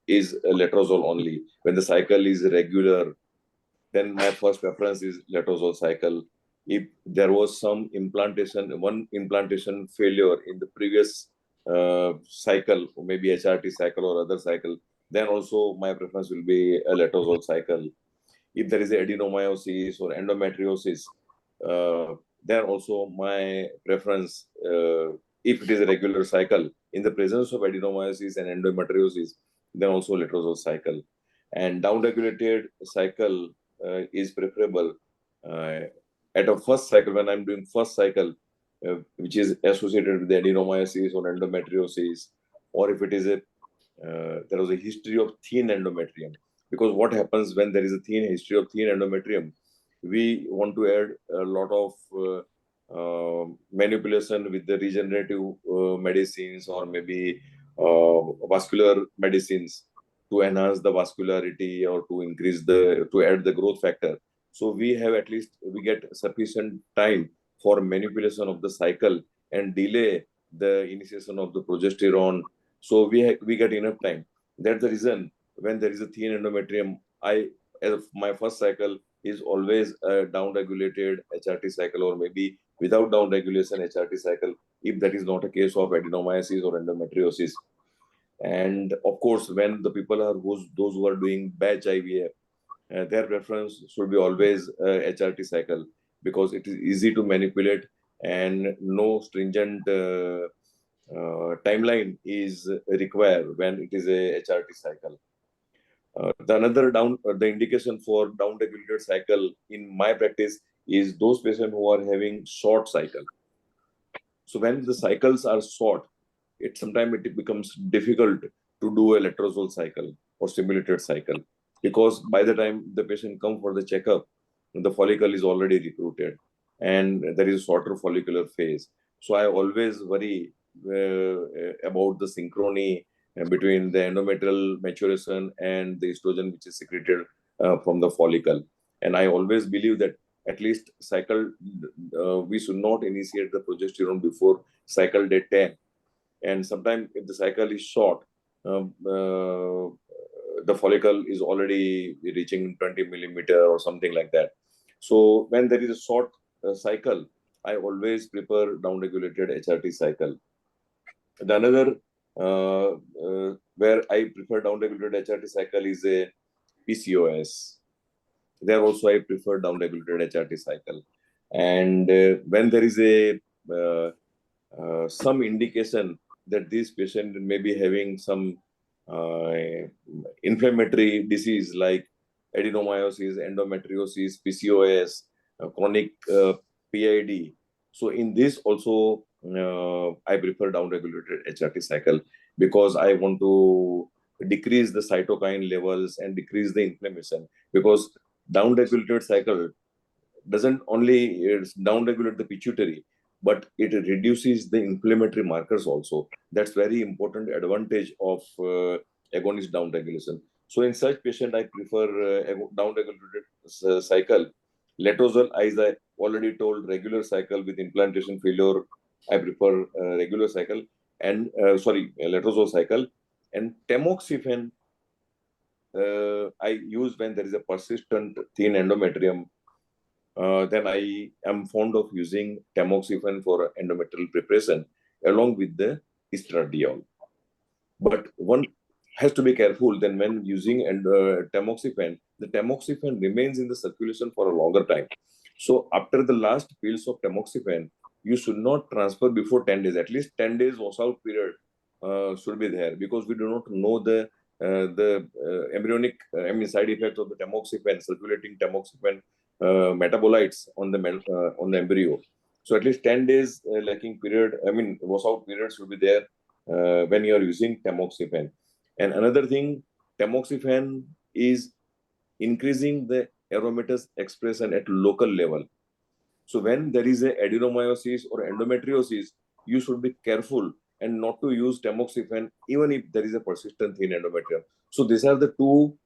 is letrozole only. When the cycle is regular, then my first preference is letrozole cycle. If there was some one implantation failure in the previous cycle, maybe HRT cycle or other cycle, then also my preference will be a letrozole cycle. If there is adenomyosis or endometriosis, then also my preference, if it is a regular cycle, in the presence of adenomyosis and endometriosis, then also letrozole cycle. And downregulated cycle is preferable at a first cycle, when I'm doing first cycle, which is associated with adenomyosis or endometriosis, or if it is there was a history of thin endometrium. Because what happens when there is a history of thin endometrium, we want to add a lot of manipulation with the regenerative medicines or maybe vascular medicines to enhance the vascularity or to increase to add the growth factor. So we get sufficient time for manipulation of the cycle and delay the initiation of the progesterone. So we get enough time. That's the reason when there is a thin endometrium, my first cycle is always a down-regulated HRT cycle, or maybe without down-regulation HRT cycle, if that is not a case of adenomyosis or endometriosis. And of course, when the people are those who are doing batch IVF, their preference should be always HRT cycle, because it is easy to manipulate and no stringent timeline is required when it is a HRT cycle. The indication for down-regulated cycle in my practice is those patients who are having short cycle. So when the cycles are short, sometimes it becomes difficult to do a letrozole cycle or stimulated cycle, because by the time the patient comes for the checkup, the follicle is already recruited and there is a shorter follicular phase. So I always worry about the synchrony between the endometrial maturation and the estrogen which is secreted from the follicle. And I always believe that at least we should not initiate the progesterone before cycle day 10. And sometimes if the cycle is short, the follicle is already reaching 20 millimeter or something like that. So when there is a short cycle, I always prefer down-regulated HRT cycle. The another where I prefer down-regulated HRT cycle is a PCOS. There also I prefer down-regulated HRT cycle. And when there is some indication that this patient may be having some inflammatory disease like adenomyosis, endometriosis, PCOS, chronic PID. So in this also, I prefer down-regulated HRT cycle because I want to decrease the cytokine levels and decrease the inflammation, because down-regulated cycle doesn't only down-regulate the pituitary, but it reduces the inflammatory markers also. That's very important advantage of agonist down-regulation. So in such patient, I prefer down-regulated cycle. Letrozole, as I already told, regular cycle with implantation failure, I prefer regular cycle and letrozole cycle. And tamoxifen, I use when there is a persistent thin endometrium. Then I am fond of using tamoxifen for endometrial preparation along with the estradiol. But one has to be careful then when using tamoxifen, the tamoxifen remains in the circulation for a longer time. So after the last pills of tamoxifen, you should not transfer before 10 days. At least 10 days washout period should be there, because we do not know the embryonic side effects of the tamoxifen, circulating tamoxifen metabolites on the embryo. So at least 10 days lacking period, washout period should be there when you are using tamoxifen. And another thing, tamoxifen is increasing the aromatase expression at local level. So when there is a adenomyosis or endometriosis, you should be careful and not to use tamoxifen even if there is a persistent thin endometrium. So these are the two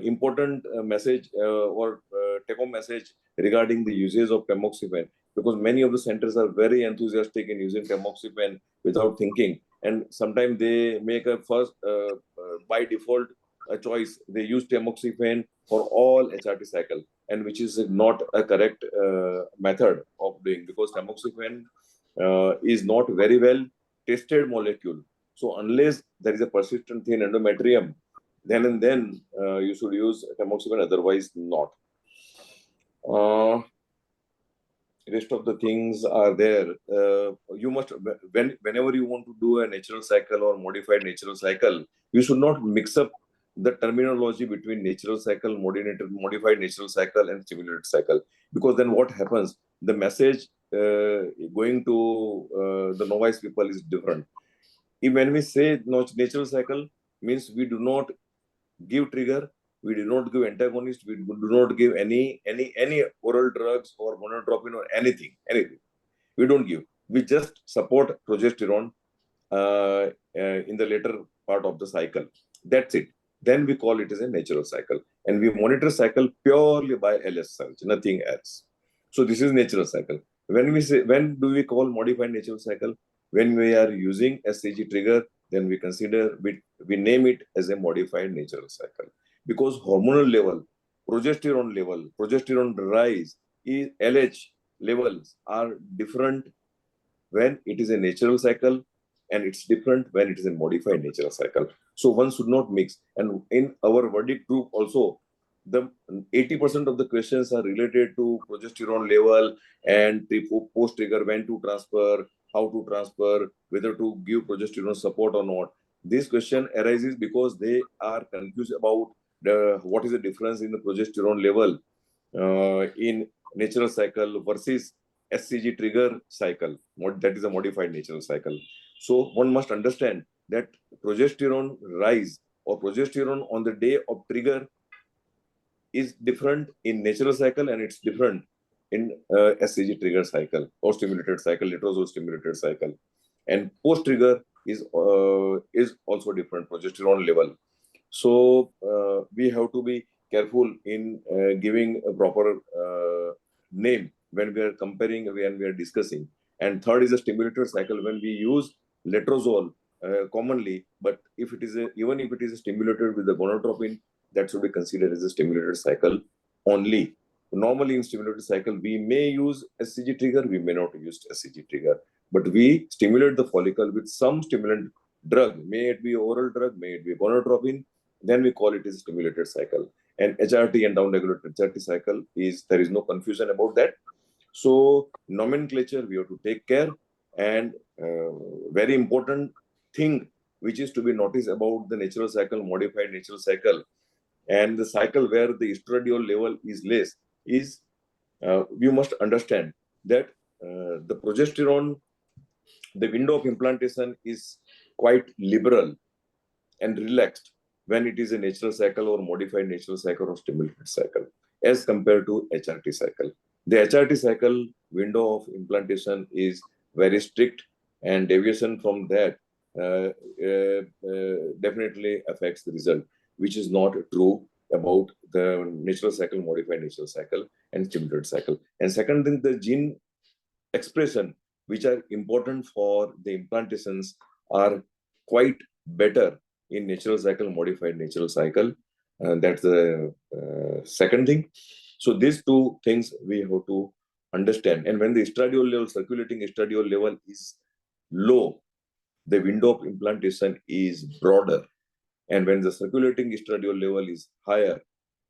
important message or take-home message regarding the usage of tamoxifen, because many of the centers are very enthusiastic in using tamoxifen without thinking, and sometimes they make a first by default a choice. They use tamoxifen for all HRT cycle, and which is not a correct method of doing, because tamoxifen is not very well tested molecule. So unless there is a persistent thin endometrium, then and then you should use tamoxifen, otherwise not. Rest of the things are there. You must, whenever you want to do a natural cycle or modified natural cycle, you should not mix up the terminology between natural cycle, modified natural cycle, and stimulated cycle, because then what happens, the message going to the novice people is different. When we say natural cycle, means we do not give trigger, we do not give antagonist, we do not give any oral drugs or monotropin or anything. We don't give. We just support progesterone in the later part of the cycle. That's it. Then we call it as a natural cycle, and we monitor cycle purely by LS search, nothing else. So this is natural cycle. When do we call modified natural cycle? When we are using SCG trigger, then we consider, we name it as a modified natural cycle, because hormonal level, progesterone rise, LH levels are different when it is a natural cycle, and it's different when it is a modified natural cycle. So one should not mix. And in our verdict group also, the 80% of the questions are related to progesterone level and the post-trigger, when to transfer, how to transfer, whether to give progesterone support or not. This question arises because they are confused about what is the difference in the progesterone level in natural cycle versus SCG trigger cycle. That is a modified natural cycle. So one must understand that progesterone rise or progesterone on the day of trigger is different in natural cycle, and it's different in SCG trigger cycle or stimulated cycle, letrozole stimulated cycle. And post trigger is also different progesterone level. So we have to be careful in giving a proper name when we are comparing, when we are discussing. And third is a stimulated cycle, when we use letrozole commonly, but if it is even if it is stimulated with the gonadotropin, that should be considered as a stimulated cycle only. Normally in stimulated cycle, we may use SCG trigger, we may not use SCG trigger, but we stimulate the follicle with some stimulant drug, may it be oral drug, may it be gonadotropin, then we call it as a stimulated cycle. And HRT and down-regulated HRT cycle there is no confusion about that. So nomenclature, we have to take care, And very important thing which is to be noticed about the natural cycle, modified natural cycle, and the cycle where the estradiol level is less is you must understand that the progesterone, the window of implantation is quite liberal and relaxed when it is a natural cycle or modified natural cycle or stimulated cycle as compared to HRT cycle. The HRT cycle window of implantation is very strict, and deviation from that definitely affects the result, which is not true about the natural cycle, modified natural cycle, and stimulated cycle. And second thing, the gene expression, which are important for the implantations, are quite better in natural cycle, modified natural cycle. That's the second thing. So these two things we have to understand. And when the estradiol level, circulating estradiol level is low, the window of implantation is broader. And when the circulating estradiol level is higher,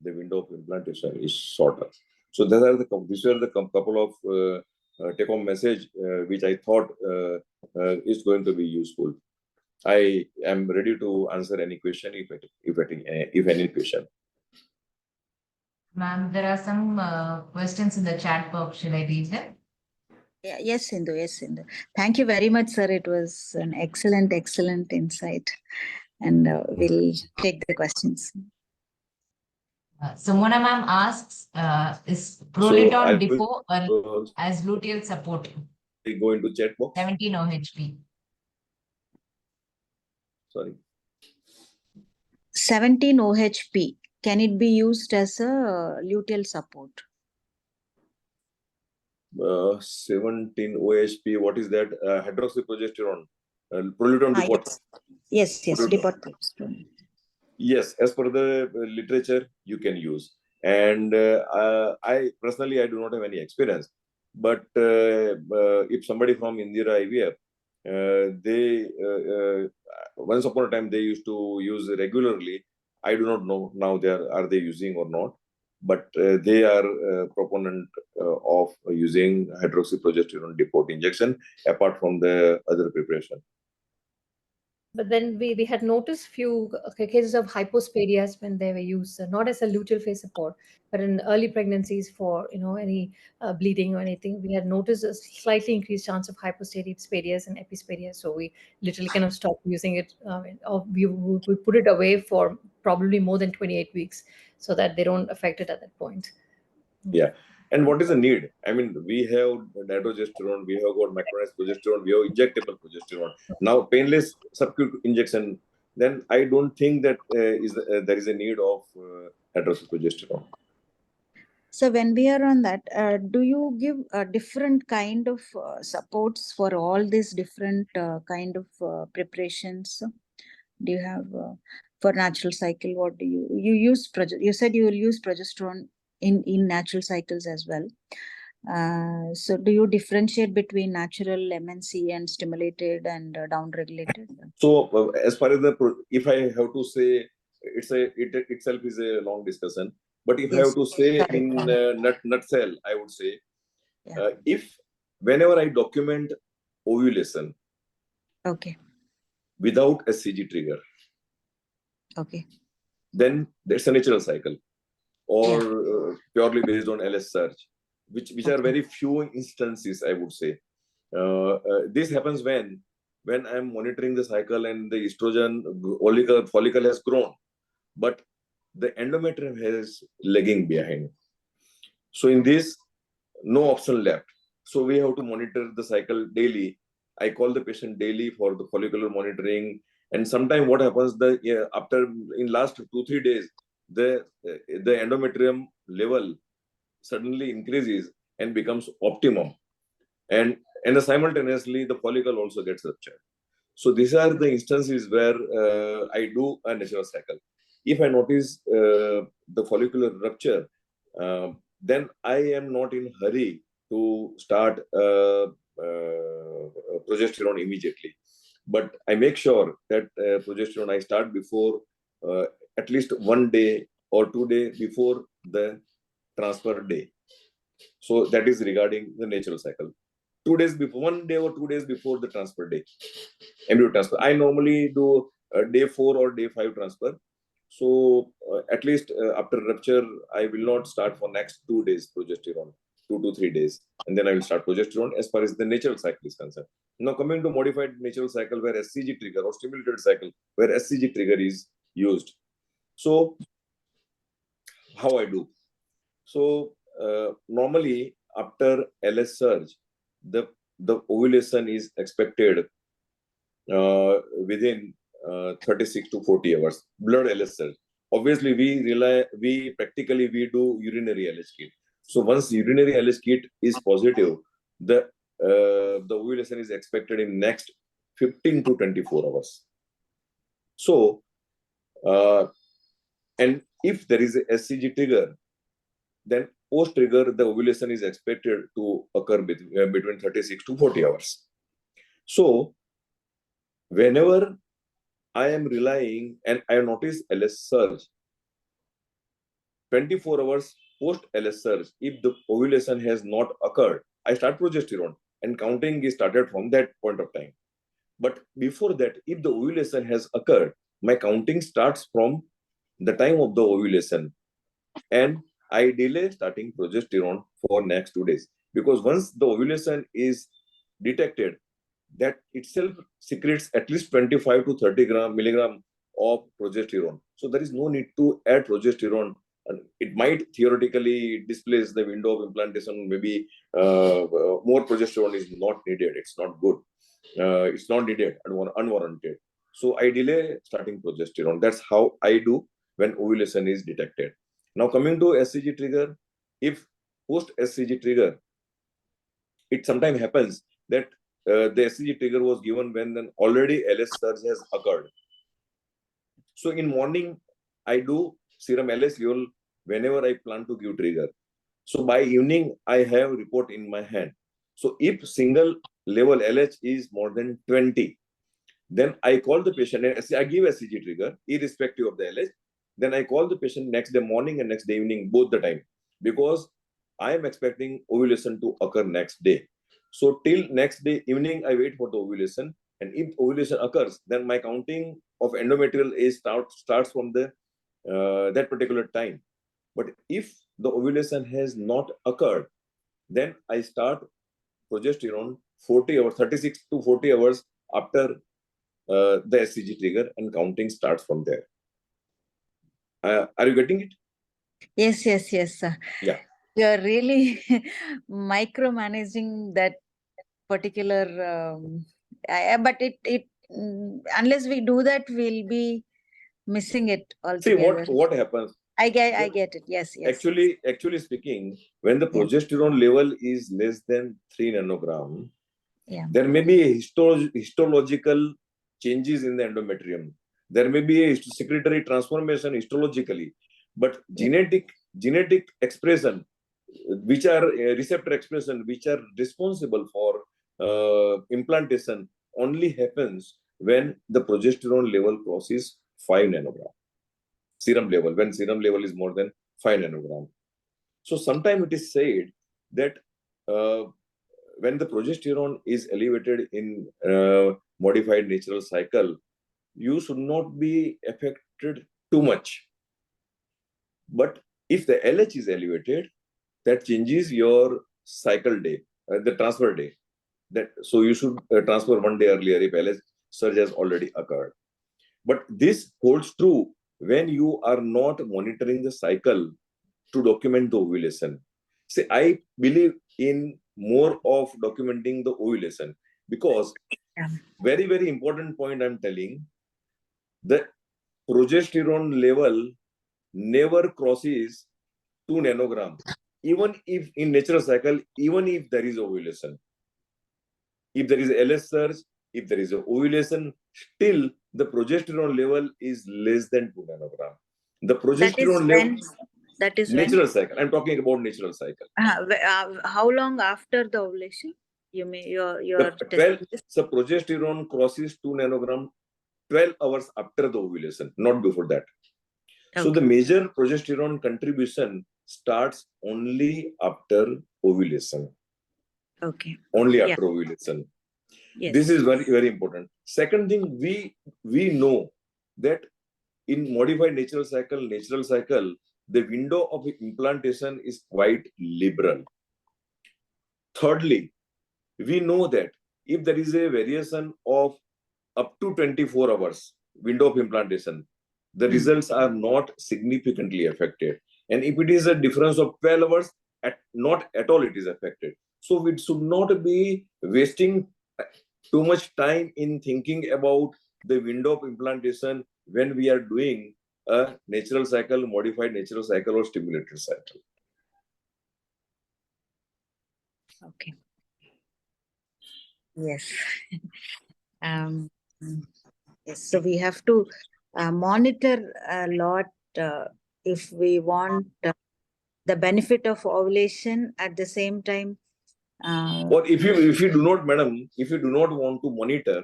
the window of implantation is shorter. So these are the couple of take-home message which I thought is going to be useful. I am ready to answer any question if any question. Ma'am, there are some questions in the chat box. Should I read them? Yeah, yes, Sindhu. Yes, Sindhu. Thank you very much, sir. It was an excellent insight. And we'll take the questions. So Mona ma'am asks, is Proliton Depot as luteal support? Go into chat box. 17 OHP. Sorry. 17 OHP. Can it be used as a luteal support? 17 OHP. What is that? Hydroxyprogesterone. Proliton Depot. Yes, Depot. Yes, as per the literature, you can use. And I personally, I do not have any experience. But if somebody from Indira IVF, they once upon a time they used to use regularly. I do not know now are they using or not, but they are proponent of using hydroxyprogesterone depot injection apart from the other preparation. But then we had noticed few cases of hypospadias when they were used, not as a luteal phase support, but in early pregnancies for any bleeding or anything. We had noticed a slightly increased chance of hypospadias and epispadias. So we literally kind of stopped using it, or we put it away for probably more than 28 weeks so that they don't affect it at that point. Yeah. And what is the need? I mean, we have dydrogesterone, we have got macronized progesterone, we have injectable progesterone. Now, painless subcutaneous injection, then I don't think that there is a need of hydroxyprogesterone. So when we are on that, do you give a different kind of supports for all these different kind of preparations? Do you have for natural cycle? What do you use? You said you will use progesterone in natural cycles as well. So do you differentiate between natural MNC and stimulated and downregulated? So as far as if I have to say, it itself is a long discussion. But if I have to say in nutshell, I would say, if whenever I document ovulation, without a CG trigger, then that's a natural cycle, or purely based on LS search, which are very few instances, I would say. This happens when I'm monitoring the cycle and the estrogen follicle has grown, but the endometrium is lagging behind. So in this, no option left. So we have to monitor the cycle daily. I call the patient daily for the follicular monitoring. And sometimes what happens, after in last 2-3 days, the endometrium level suddenly increases and becomes optimum. And simultaneously, the follicle also gets ruptured. So these are the instances where I do a natural cycle. If I notice the follicular rupture, then I am not in hurry to start progesterone immediately. But I make sure that progesterone I start before at least 1 day or 2 days before the transfer day. So that is regarding the natural cycle. 2 days before, 1 day or 2 days before the transfer day, embryo transfer. I normally do day 4 or day 5 transfer. So at least after rupture, I will not start for next 2 days progesterone, 2 to 3 days, and then I will start progesterone as far as the natural cycle is concerned. Now coming to modified natural cycle where SCG trigger or stimulated cycle where SCG trigger is used. So how I do? So normally after LS surge, the ovulation is expected within 36 to 40 hours. Blood LS surge. Obviously, we practically do urinary LH kit. So once urinary LH kit is positive, the ovulation is expected in next 15 to 24 hours. So, and if there is a SCG trigger, then post trigger the ovulation is expected to occur between 36 to 40 hours. So, whenever I am relying and I notice LS surge, 24 hours post LS surge, if the ovulation has not occurred, I start progesterone and counting is started from that point of time. But before that, if the ovulation has occurred, my counting starts from the time of the ovulation and I delay starting progesterone for next 2 days. Because once the ovulation is detected, that itself secretes at least 25 to 30 milligram of progesterone. So there is no need to add progesterone. And it might theoretically displace the window of implantation. Maybe more progesterone is not needed. It's not good. It's not needed and unwarranted. So I delay starting progesterone. That's how I do when ovulation is detected. Now coming to SCG trigger, if post SCG trigger, it sometimes happens that the SCG trigger was given when then already LS surge has occurred. So in morning, I do serum LS level whenever I plan to give trigger. So by evening, I have report in my hand. So if single level LH is more than 20, then I call the patient and I give SCG trigger irrespective of the LH. Then I call the patient next day morning and next day evening, both the time, because I am expecting ovulation to occur next day. So till next day evening, I wait for the ovulation. And if ovulation occurs, then my counting of endometrial age starts from the that particular time. But if the ovulation has not occurred, then I start progesterone 40 hours, 36 to 40 hours after the SCG trigger, and counting starts from there. Are you getting it? Yes. Yeah. You're really micromanaging that particular, but unless we do that, we'll be missing it altogether. See what happens. I get it. Yes. Actually speaking, when the progesterone level is less than 3 nanogram, there may be a histological changes in the endometrium. There may be a secretory transformation histologically, but genetic expression, which are receptor expression, which are responsible for implantation, only happens when the progesterone level crosses 5 nanogram. Serum level, when serum level is more than 5 nanogram. So sometimes it is said that when the progesterone is elevated in modified natural cycle, you should not be affected too much. But if the LH is elevated, that changes your cycle day, the transfer day. So you should transfer 1 day earlier if LH surge has already occurred. But this holds true when you are not monitoring the cycle to document the ovulation. See, I believe in more of documenting the ovulation because very, very important point I'm telling, the progesterone level never crosses 2 nanogram, even if in natural cycle, even if there is ovulation. If there is LS surge, if there is ovulation, still the progesterone level is less than 2 nanogram. The progesterone level, that is natural cycle. I'm talking about natural cycle. How long after the ovulation? You may your so progesterone crosses 2 nanogram 12 hours after the ovulation, not before that. Okay. So the major progesterone contribution starts only after ovulation. Okay. only Yeah. after ovulation. Yes. This is very, very important. Second thing, we know that in modified natural cycle, the window of implantation is quite liberal. Thirdly, we know that if there is a variation of up to 24 hours window of implantation, the results are not significantly affected. And if it is a difference of 12 hours, not at all it is affected. So we should not be wasting too much time in thinking about the window of implantation when we are doing a natural cycle, modified natural cycle, or stimulated cycle. Okay. Yes. um, yes. So we have to monitor a lot if we want the benefit of ovulation at the same time. Or if you do not, madam, if you do not want to monitor,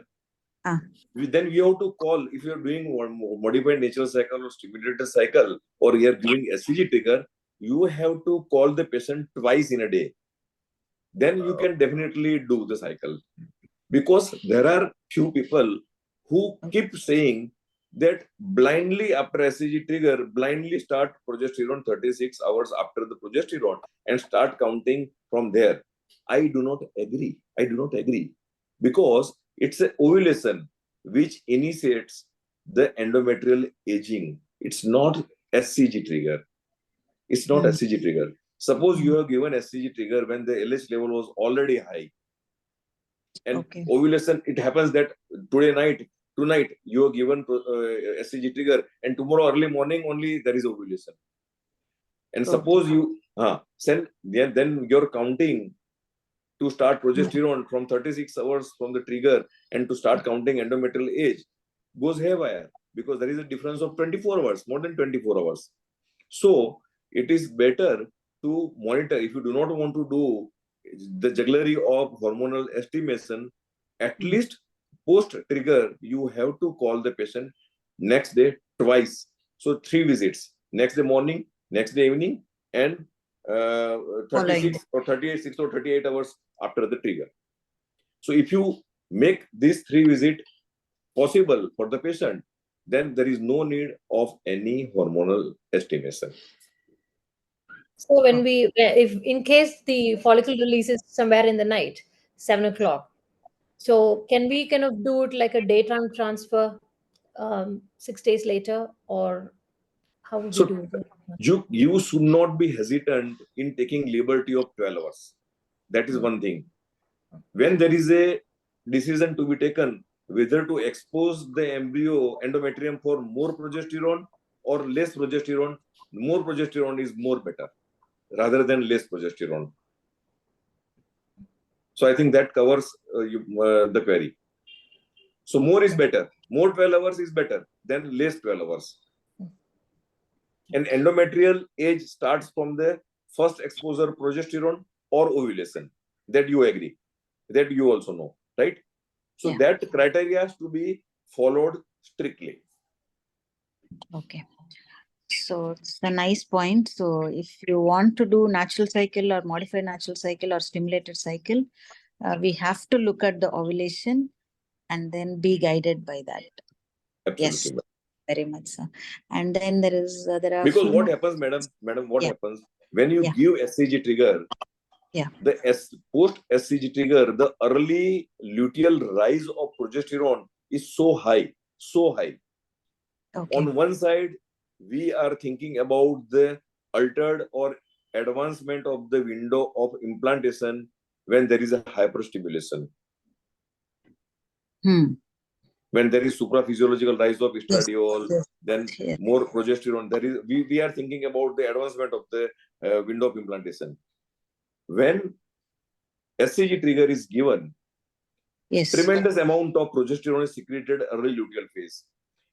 then you have to call. If you are doing one modified natural cycle or stimulated cycle, or you are giving SCG trigger, you have to call the patient twice in a day. Then you can definitely do the cycle, because there are few people who keep saying that blindly after SCG trigger, blindly start progesterone 36 hours after the progesterone and start counting from there. I do not agree. Because it's an ovulation which initiates the endometrial aging. It's not SCG trigger. It's not SCG trigger. Suppose you have given SCG trigger when the LH level was already high. And ovulation, it happens that tonight you are given SCG trigger, and tomorrow early morning only there is ovulation. And suppose you then you're counting to start progesterone from 36 hours from the trigger, and to start counting endometrial age goes haywire, because there is a difference of 24 hours, more than 24 hours. So it is better to monitor. If you do not want to do the jugglery of hormonal estimation, at least post trigger, you have to call the patient next day twice. So 3 visits: next day morning, next day evening, and 36 or 38 hours after the trigger. So if you make these 3 visits possible for the patient, then there is no need of any hormonal estimation. So when if in case the follicle releases somewhere in the night, 7 o'clock, so can we kind of do it like a daytime transfer 6 days later, or how would we do it? You should not be hesitant in taking liberty of 12 hours. That is one thing. When there is a decision to be taken whether to expose the embryo endometrium for more progesterone or less progesterone, more progesterone is more better rather than less progesterone. So I think that covers the query. So more is better. More 12 hours is better than less 12 hours. And endometrial age starts from the first exposure progesterone or ovulation. That you agree. That you also know, right? So that criteria has to be followed strictly. Okay. So it's a nice point. So if you want to do natural cycle or modified natural cycle or stimulated cycle, we have to look at the ovulation and then be guided by that. Absolutely. Yes, very much so. And then there are because what happens, madam, what happens when you give SCG trigger? The post SCG trigger, the early luteal rise of progesterone is so high. On one side, we are thinking about the altered or advancement of the window of implantation when there is a hyperstimulation. When there is supraphysiological rise of estradiol, then more progesterone. We are thinking about the advancement of the window of implantation. When SCG trigger is given, tremendous amount of progesterone is secreted early luteal phase,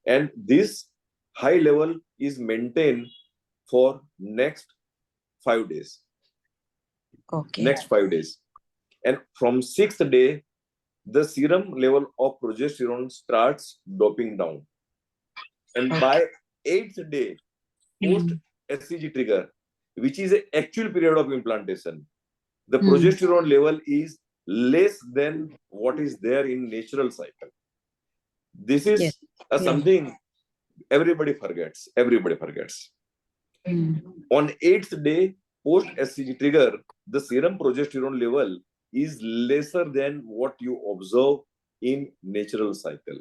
and this high level is maintained for next 5 days. Next 5 days, and from 6th day, the serum level of progesterone starts dropping down, and by 8th day post SCG trigger, which is an actual period of implantation, the progesterone level is less than what is there in natural cycle. This is something everybody forgets. Everybody forgets. On 8th day post SCG trigger, the serum progesterone level is lesser than what you observe in natural cycle.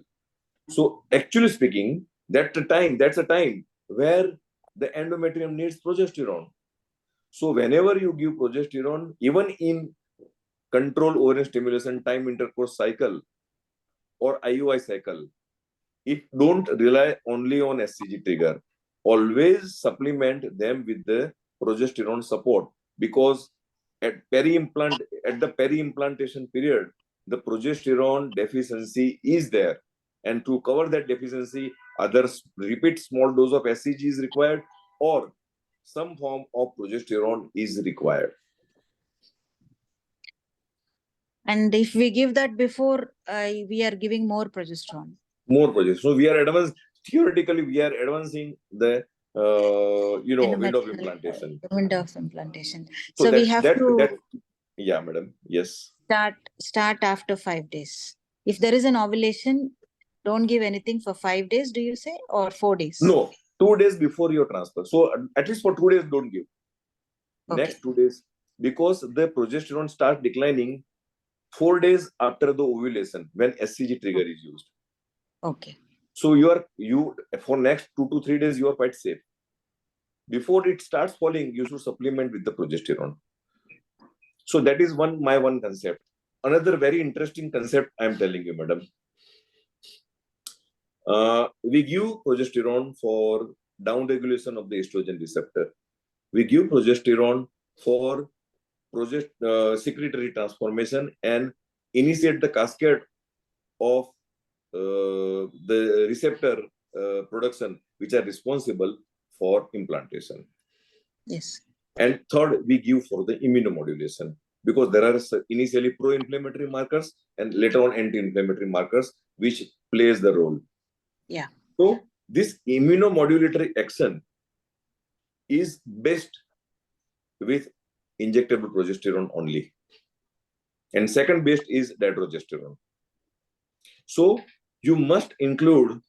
So actually speaking, that's a time where the endometrium needs progesterone. So whenever you give progesterone, even in control ovarian stimulation, time intercourse cycle or IUI cycle, it don't rely only on SCG trigger. Always supplement them with the progesterone support, because at the peri-implantation period, the progesterone deficiency is there. And to cover that deficiency, either repeat small dose of SCG is required or some form of progesterone is required. And if we give that before, we are giving more progesterone. More progesterone. So we are theoretically, we are advancing the window of implantation. Window of implantation. So we have to. Yeah, madam. Yes. Start after 5 days. If there is an ovulation, don't give anything for 5 days, do you say, or 4 days? No, 2 days before your transfer. So at least for 2 days, don't give. Okay. Next 2 days, because the progesterone starts declining 4 days after the ovulation when SCG trigger is used. Okay. So you for next 2 to 3 days you are quite safe. Before it starts falling, you should supplement with the progesterone. So that is my one concept. Another very interesting concept I am telling you, madam. We give progesterone for downregulation of the estrogen receptor. We give progesterone for secretory transformation and initiate the cascade of the receptor production, which are responsible for implantation. Yes. And third, we give for the immunomodulation, because there are initially pro-inflammatory markers and later on anti-inflammatory markers which plays the role. Yeah. So this immunomodulatory action is best with injectable progesterone only. And second best is dydrogesterone. So you must include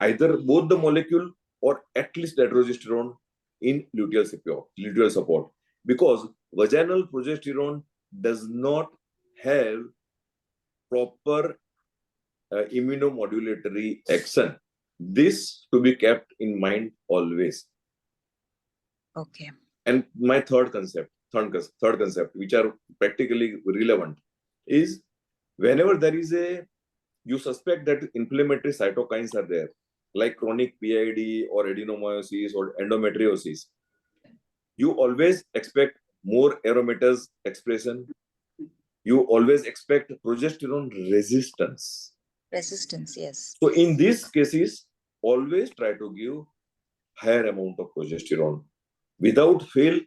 either both the molecule or at least dydrogesterone in luteal support, because vaginal progesterone does not have proper immunomodulatory action. This to be kept in mind always. Okay. And my third concept, which are practically relevant, is whenever there is you suspect that inflammatory cytokines are there, like chronic PID or adenomyosis or endometriosis, you always expect more aromatase expression. You always expect progesterone resistance. Resistance, yes. So in these cases, always try to give higher amount of progesterone. Without fail,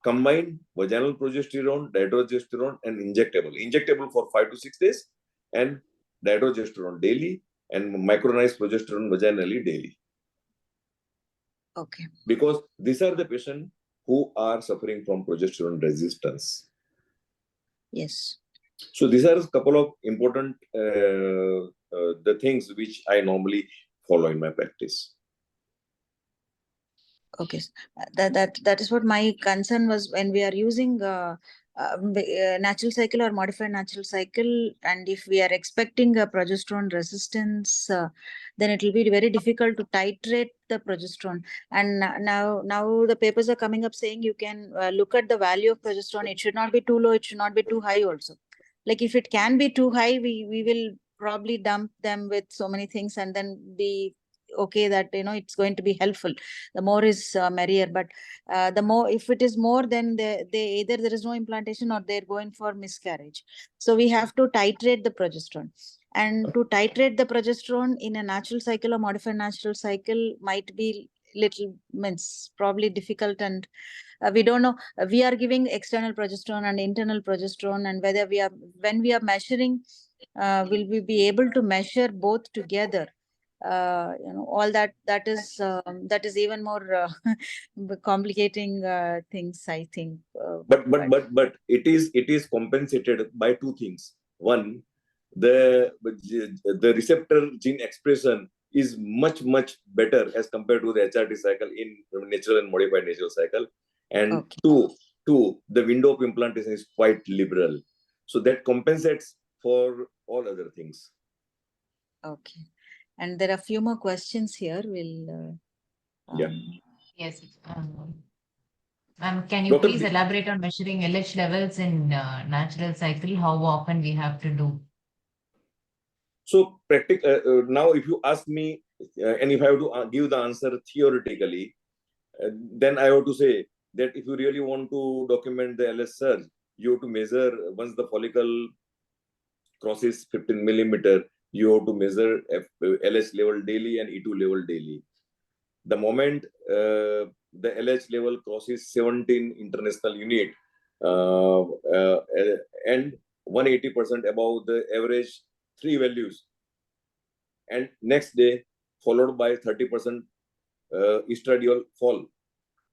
combine vaginal progesterone, dydrogesterone, and injectable. Injectable for 5 to 6 days, and dydrogesterone daily, and micronized progesterone vaginally daily. Okay. Because these are the patients who are suffering from progesterone resistance. Yes. So these are a couple of important the things which I normally follow in my practice. Okay, that is what my concern was when we are using natural cycle or modified natural cycle, and if we are expecting a progesterone resistance, then it will be very difficult to titrate the progesterone. And now the papers are coming up saying you can look at the value of progesterone. It should not be too low. It should not be too high also. Like if it can be too high, we will probably dump them with so many things and then be okay that it's going to be helpful. The more is merrier, but the more, if it is more, then they either there is no implantation or they're going for miscarriage. So we have to titrate the progesterone, and to titrate the progesterone in a natural cycle or modified natural cycle might be probably difficult, and we don't know. We are giving external progesterone and internal progesterone, and whether when we are measuring, will we be able to measure both together? all that is even more complicating things, I think. But it is compensated by two things. One, the receptor gene expression is much better as compared to the HRT cycle in natural and modified natural cycle. And okay. two, the window of implantation is quite liberal, so that compensates for all other things. Okay. And there are a few more questions here. We'll yeah. Yes. Ma'am, can you Dr. please elaborate on measuring LH levels in natural cycle? How often we have to do? So now, if you ask me, and if I have to give the answer theoretically, then I have to say that if you really want to document the LH surge, you have to measure once the follicle crosses 15 millimeter, you have to measure LH level daily and E2 level daily. The moment the LH level crosses 17 international unit and 180% above the average 3 values, and next day followed by 30% estradiol fall,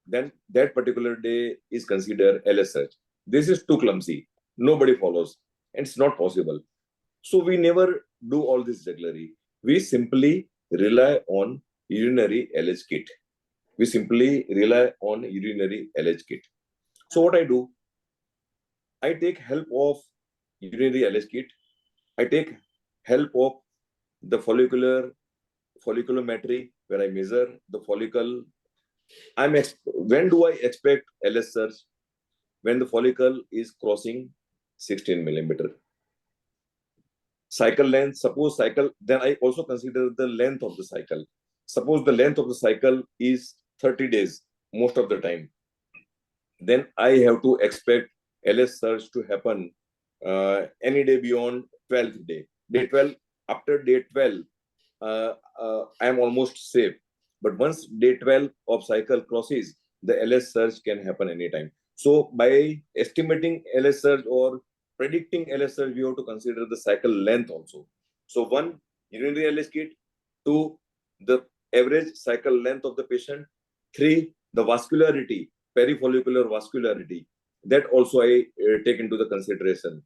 then that particular day is considered LH surge. This is too clumsy. Nobody follows. And it's not possible. So we never do all this regularly. We simply rely on urinary LH kit. We simply rely on urinary LH kit. So what I do, I take help of urinary LH kit. I take help of the folliculometry, where I measure the follicle. When do I expect LH surge? When the follicle is crossing 16 millimeter. Cycle length, then I also consider the length of the cycle. Suppose the length of the cycle is 30 days most of the time, then I have to expect LH surge to happen any day beyond 12th day. Day 12, after day 12, I am almost safe. But once day 12 of cycle crosses, the LH surge can happen anytime. So by estimating LH surge or predicting LH surge, we have to consider the cycle length also. So one, urinary LH kit. Two, the average cycle length of the patient. Three, the vascularity, perifollicular vascularity. That also I take into the consideration.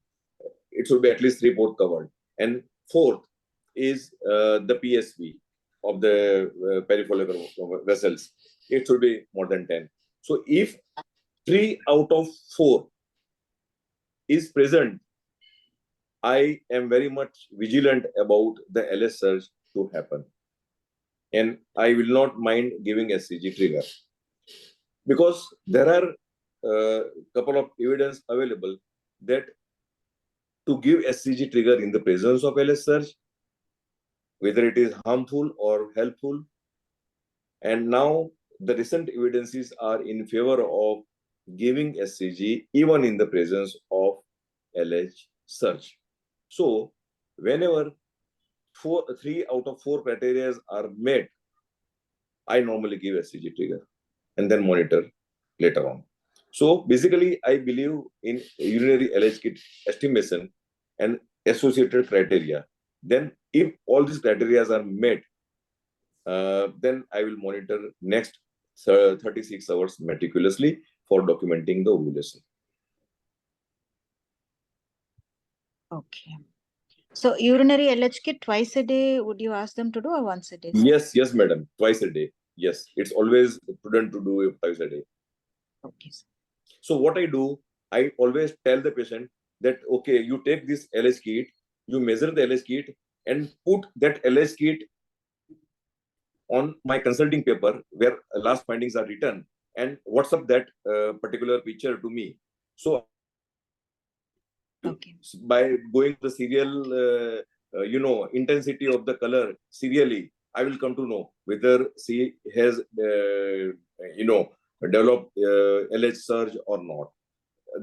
It should be at least 3/4 covered. And fourth is the PSV of the perifollicular vessels. It should be more than 10. So if 3 out of 4 is present, I am very much vigilant about the LH surge to happen. And I will not mind giving SCG trigger. Because there are a couple of evidence available that to give SCG trigger in the presence of LH surge, whether it is harmful or helpful. And now the recent evidences are in favor of giving SCG even in the presence of LH surge. So whenever 3 out of 4 criteria are met, I normally give SCG trigger and then monitor later on. So basically, I believe in urinary LH kit estimation and associated criteria. Then if all these criteria are met, then I will monitor next 36 hours meticulously for documenting the ovulation. Okay. So urinary LH kit twice a day, would you ask them to do, or once a day? Yes, madam. Twice a day. Yes, it's always prudent to do it twice a day. Okay. So what I do, I always tell the patient that, okay, you take this LH kit, you measure the LH kit and put that LH kit on my consulting paper where last findings are written, and WhatsApp that particular picture to me. So okay, by going the serial, intensity of the color serially, I will come to know whether she has, developed LH surge or not.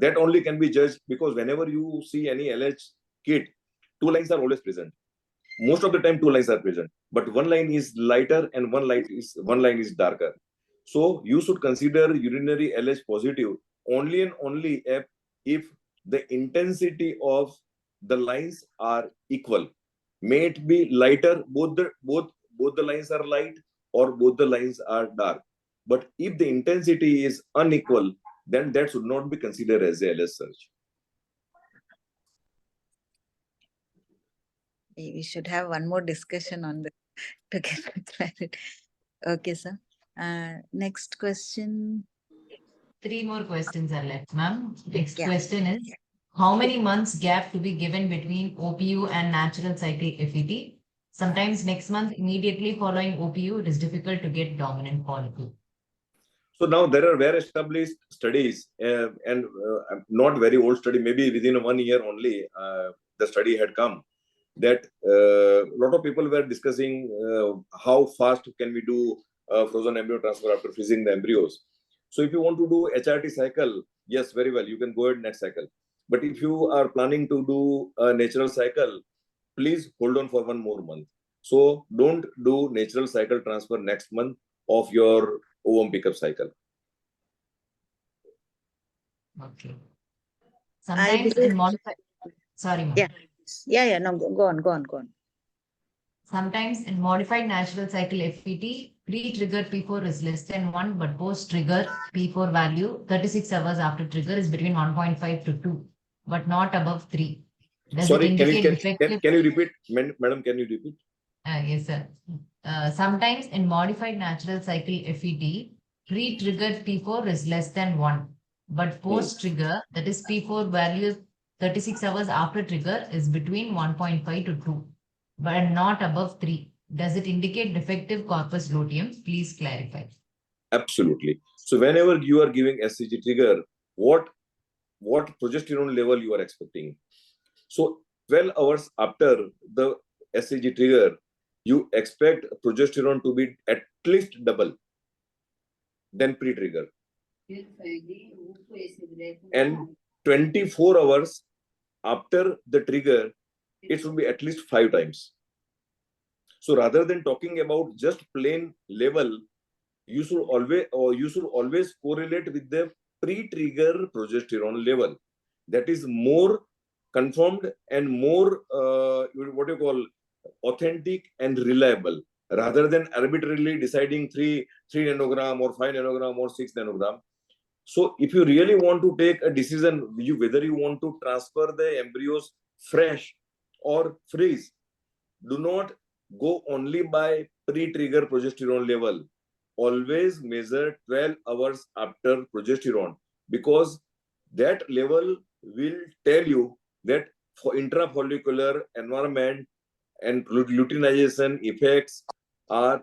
That only can be judged because whenever you see any LH kit, 2 lines are always present. Most of the time 2 lines are present, but 1 line is lighter and 1 line is darker. So you should consider urinary LH positive only and only if the intensity of the lines are equal. May it be lighter, both both the lines are light or both the lines are dark. But if the intensity is unequal, then that should not be considered as a LS surge. We should have one more discussion on this to get clarity. Okay, sir. Next question. 3 more questions are left, ma'am. Next Yeah. question is, how many months gap to be given between OPU and natural cycle FET? Sometimes next month, immediately following OPU, it is difficult to get dominant follicle. So now there are well-established studies and not very old study, maybe within 1 year only, the study had come that a lot of people were discussing how fast can we do frozen embryo transfer after freezing the embryos. So if you want to do HRT cycle, yes, very well, you can go ahead next cycle. But if you are planning to do a natural cycle, please hold on for 1 more month. So don't do natural cycle transfer next month of your ovum pickup cycle. Okay. Sometimes in modified, sorry, ma'am. Yeah. No, go on. Sometimes in modified natural cycle FET, pre-trigger P4 is less than 1, but post-trigger P4 value 36 hours after trigger is between 1.5 to 2, but not above 3. Does Sorry, it indicate defective? can you repeat, madam? Can you repeat? Yes, sir. Sometimes in modified natural cycle FET, pre-triggered P4 is less than 1, but post-trigger, that is P4 value 36 hours after trigger is between 1.5 to 2, but not above 3. Does it indicate defective corpus luteum? Please clarify. Absolutely. So whenever you are giving SCG trigger, what progesterone level you are expecting? So 12 hours after the SCG trigger, you expect progesterone to be at least double than pre-trigger. And 24 hours after the trigger, it should be at least 5 times. So rather than talking about just plain level, you should always correlate with the pre-trigger progesterone level. That is more confirmed and more what you call authentic and reliable, rather than arbitrarily deciding 3 nanogram or 5 nanogram or 6 nanogram. So if you really want to take a decision whether you want to transfer the embryos fresh or freeze, do not go only by pre-trigger progesterone level. Always measure 12 hours after progesterone, because that level will tell you that for intrafollicular environment and luteinization effects are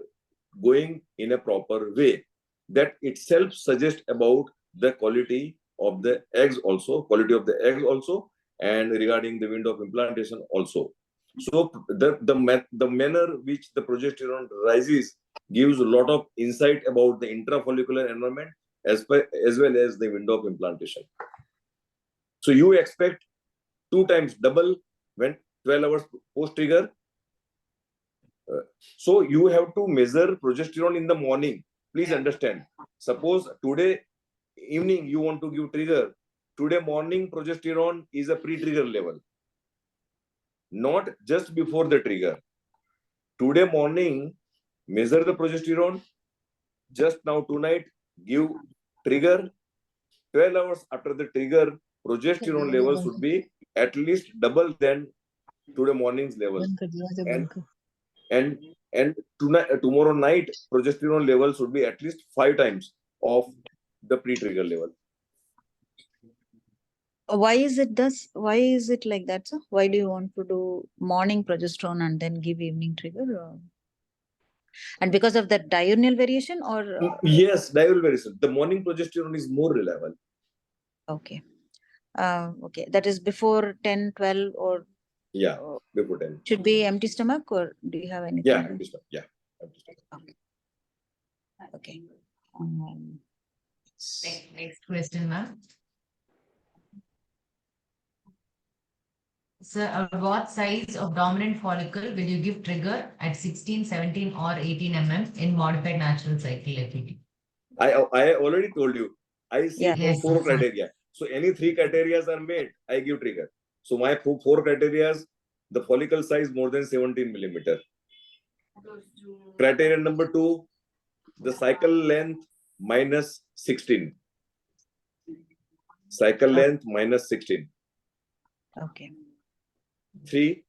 going in a proper way. That itself suggests about the quality of the eggs also, and regarding the window of implantation also. So the manner which the progesterone rises gives a lot of insight about the intrafollicular environment as well as the window of implantation. So you expect 2 times double when 12 hours post trigger. So you have to measure progesterone in the morning. Please understand. Suppose today evening you want to give trigger. Today morning progesterone is a pre-trigger level, not just before the trigger. Today morning, measure the progesterone. Just now tonight, give trigger. 12 hours after the trigger, progesterone level should be at least double than today morning's level. And tomorrow night, progesterone level should be at least 5 times of the pre-trigger level. Why is it like that, sir? Why do you want to do morning progesterone and then give evening trigger? And because of that diurnal variation, or yes, diurnal variation. The morning progesterone is more reliable. Okay. Okay, that is before 10, 12, or before 10. Should be empty stomach, or do you have anything? Yeah, empty stomach. Yeah, empty stomach. Okay. Next question, ma'am. Sir, what size of dominant follicle will you give trigger at 16, 17, or 18 mm in modified natural cycle FET? I already told you. I see four criteria. So any 3 criteria are made, I give trigger. So my 4 criteria, the follicle size more than 17 millimeter. Criteria number 2, the cycle length minus 16. Cycle length minus 16. Okay. 3,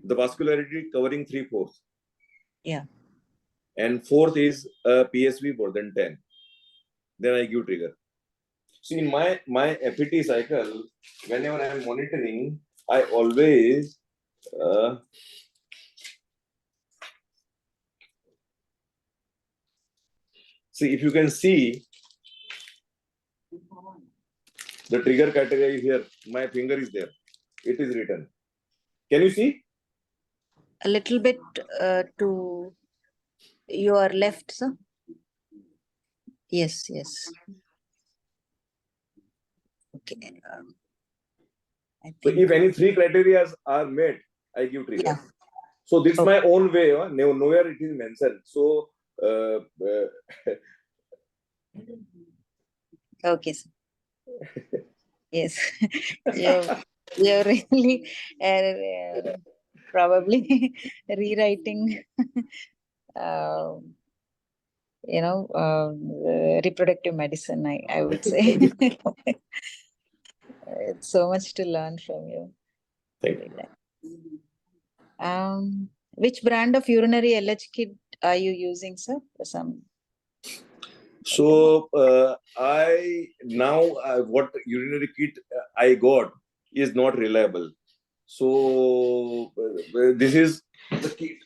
the vascularity covering 3/4. Yeah. And 4th is a PSV more than 10. Then I give trigger. See, in my FET cycle, whenever I am monitoring, I always see, if you can see the trigger category here, my finger is there. It is written. Can you see? A little bit to your left, sir. Yes, yes. Okay. I So think. if any 3 criteria are met, I give trigger. Yeah. So this is Okay. my own way. Nowhere it is mentioned. So Okay, sir. Yes. you're really probably rewriting reproductive medicine, I would say. It's so much to learn from you. thank you. Which brand of urinary LH kit are you using, sir? So what urinary kit I got is not reliable. So this is the kit.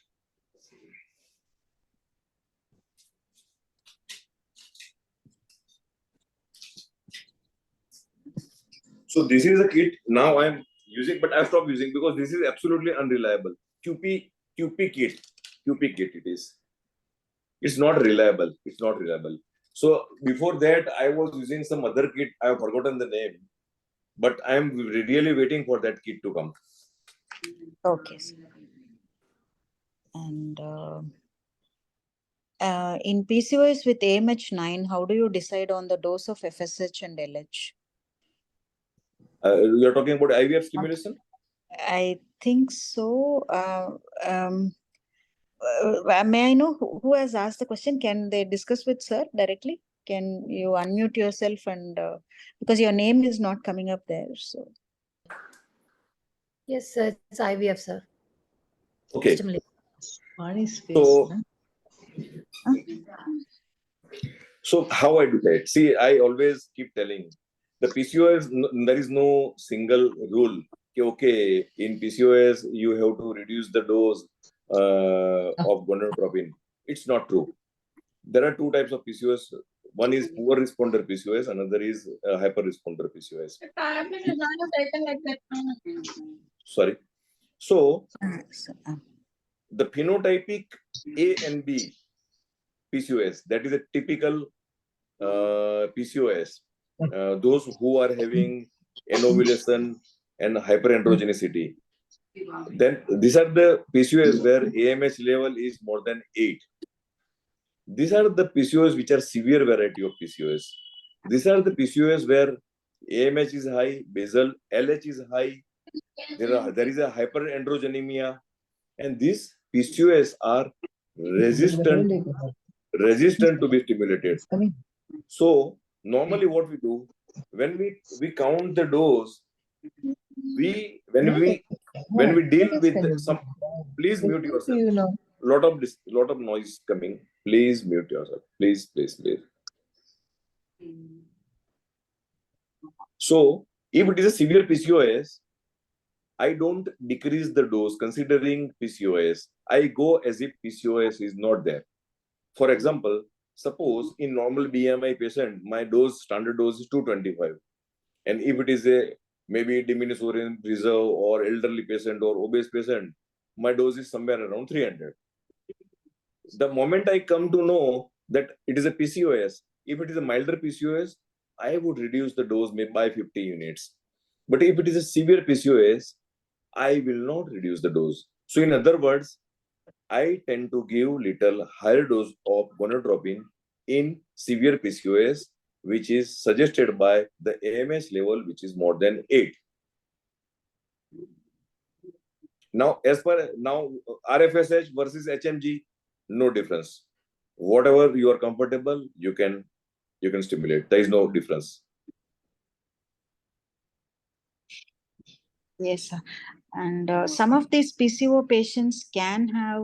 So this is a kit now I'm using, but I stopped using because this is absolutely unreliable. QP kit it is. It's not reliable. It's not reliable. So before that, I was using some other kit. I have forgotten the name, but I am really waiting for that kit to come. Okay, sir. And in PCOS with AMH9, how do you decide on the dose of FSH and LH? You're talking about IVF stimulation? I think so. May I know who has asked the question? Can they discuss with sir directly? Can you unmute yourself and because your name is not coming up there. So Yes, sir. It's IVF, sir. Okay. So how I do that? See, I always keep telling the PCOS, there is no single rule. Okay, in PCOS, you have to reduce the dose of gonadotropin. It's not true. There are 2 types of PCOS. One is poor responder PCOS, another is hyper responder PCOS. Sorry. So the phenotypic A and B PCOS, that is a typical PCOS. Those who are having anovulation and hyperandrogenicity. Then these are the PCOS where AMH level is more than 8. These are the PCOS which are severe variety of PCOS. These are the PCOS where AMH is high, basal LH is high. There is a hyperandrogenemia, and these PCOS are resistant to be stimulated. So normally what we do, when we count the dose, when we deal with some, please mute yourself. Lot of noise coming. Please mute yourself. Please. So if it is a severe PCOS, I don't decrease the dose considering PCOS. I go as if PCOS is not there. For example, suppose in normal BMI patient, my standard dose is 225. And if it is a maybe diminished organ reserve or elderly patient or obese patient, my dose is somewhere around 300. The moment I come to know that it is a PCOS, if it is a milder PCOS, I would reduce the dose by 50 units. But if it is a severe PCOS, I will not reduce the dose. So in other words, I tend to give little higher dose of gonadotropin in severe PCOS, which is suggested by the AMH level, which is more than 8. Now, as per RFSH versus HMG, no difference. Whatever you are comfortable, you can stimulate. There is no difference. Yes, sir. And some of these PCO patients can have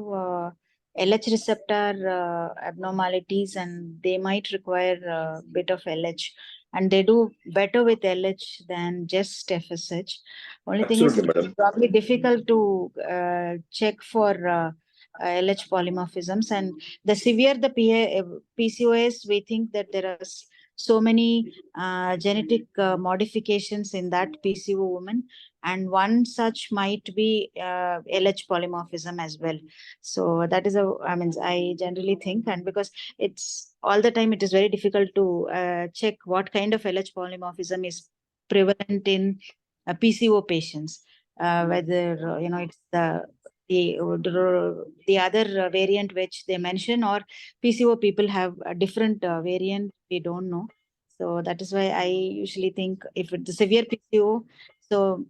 LH receptor abnormalities, and they might require a bit of LH, and they do better with LH than just FSH. Only thing is, Absolutely, it's madam. probably difficult to check for LH polymorphisms, and the severe the PCOS, we think that there are so many genetic modifications in that PCO woman, and one such might be LH polymorphism as well. So that is I generally think, and because it's all the time, it is very difficult to check what kind of LH polymorphism is prevalent in PCO patients, whether it's the other variant which they mention, or PCO people have a different variant, we don't know. So that is why I usually think if it's a severe PCO, so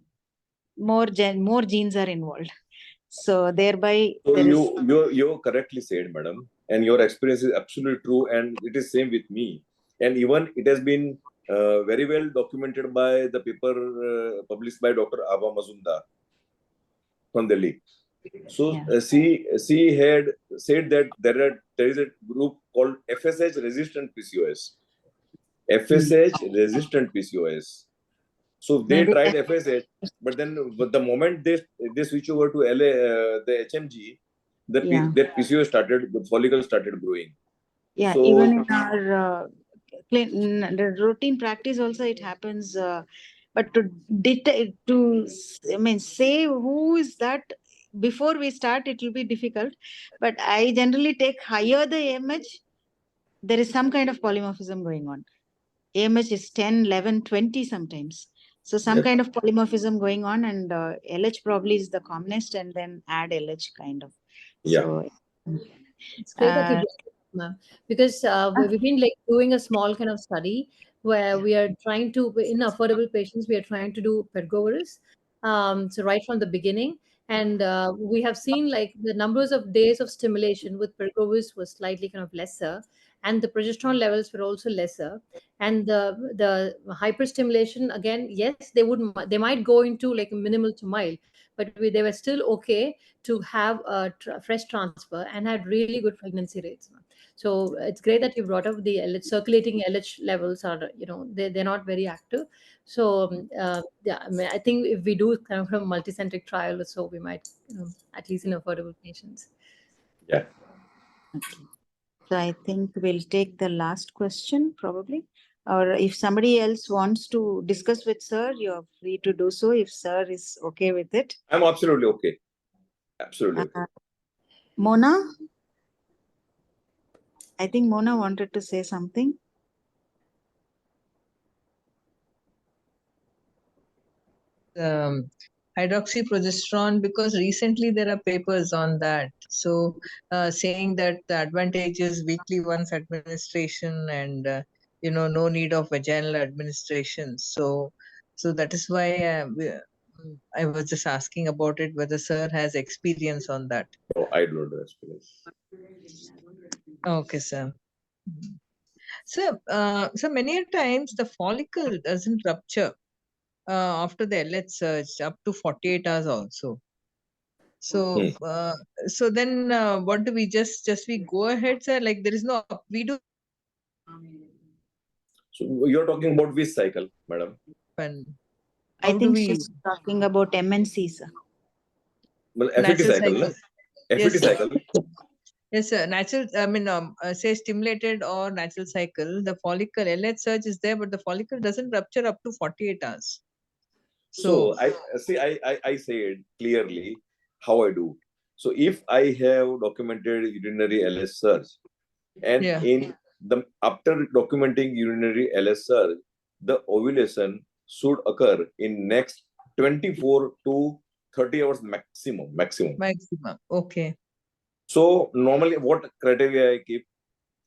more genes are involved. So thereby So there is you correctly said, madam, and your experience is absolutely true, and it is same with me. And even it has been very well documented by the paper published by Dr. Ava Mazumdar from Delhi. So Yeah. she had said that there is a group called FSH resistant PCOS. FSH resistant PCOS. So they maybe tried FSH, but then the moment they switch over to the HMG, yeah. that the follicle started growing. Yeah, So even in our the routine practice also it happens. But say who is that before we start, it will be difficult. But I generally take higher the AMH, there is some kind of polymorphism going on. AMH is 10, 11, 20 sometimes. So some yes, kind of polymorphism going on, and LH probably is the commonest, and then add LH kind of. yeah, So It's great that you brought it up, ma'am, because we've been like doing a small kind of study where we are trying to, in affordable patients, we are trying to do pergoveris. So right from the beginning, and we have seen like the numbers of days of stimulation with pergoveris was slightly kind of lesser, and the progesterone levels were also lesser. And the hyperstimulation again, yes, they might go into like minimal to mild, but they were still okay to have a fresh transfer and had really good pregnancy rates. So it's great that you brought up the LH, circulating LH levels are, they're not very active. So yeah, I mean, I think if we do kind of a multicentric trial or so, we might, at least in affordable patients. yeah. okay. So I think we'll take the last question probably. Or if somebody else wants to discuss with sir, you're free to do so if sir is okay with it. I'm absolutely okay. Absolutely okay. Mona? I think Mona wanted to say something. Hydroxyprogesterone, because recently there are papers on that. So saying that the advantage is weekly once administration and no need of vaginal administration. So that is why I was just asking about it, whether sir has experience on that. No, I don't have experience. Okay, sir. So many times the follicle doesn't rupture after the LH surge up to 48 hours also. So so then what do we just we go ahead, sir? Like there is no we do. So you're talking about which cycle, madam? And I how do think we she's talking about MNC, sir. Well, FET natural cycle, cycle? FET Yes, sir. cycle. Yes, sir. Natural. I mean, say stimulated or natural cycle. The follicle LH surge is there, but the follicle doesn't rupture up to 48 hours. So I see. I said clearly how I do. So if I have documented urinary LS surge, and yeah, in the after documenting urinary LS surge, the ovulation should occur in next 24 to 30 hours maximum. maximum. Okay. So normally, what criteria I keep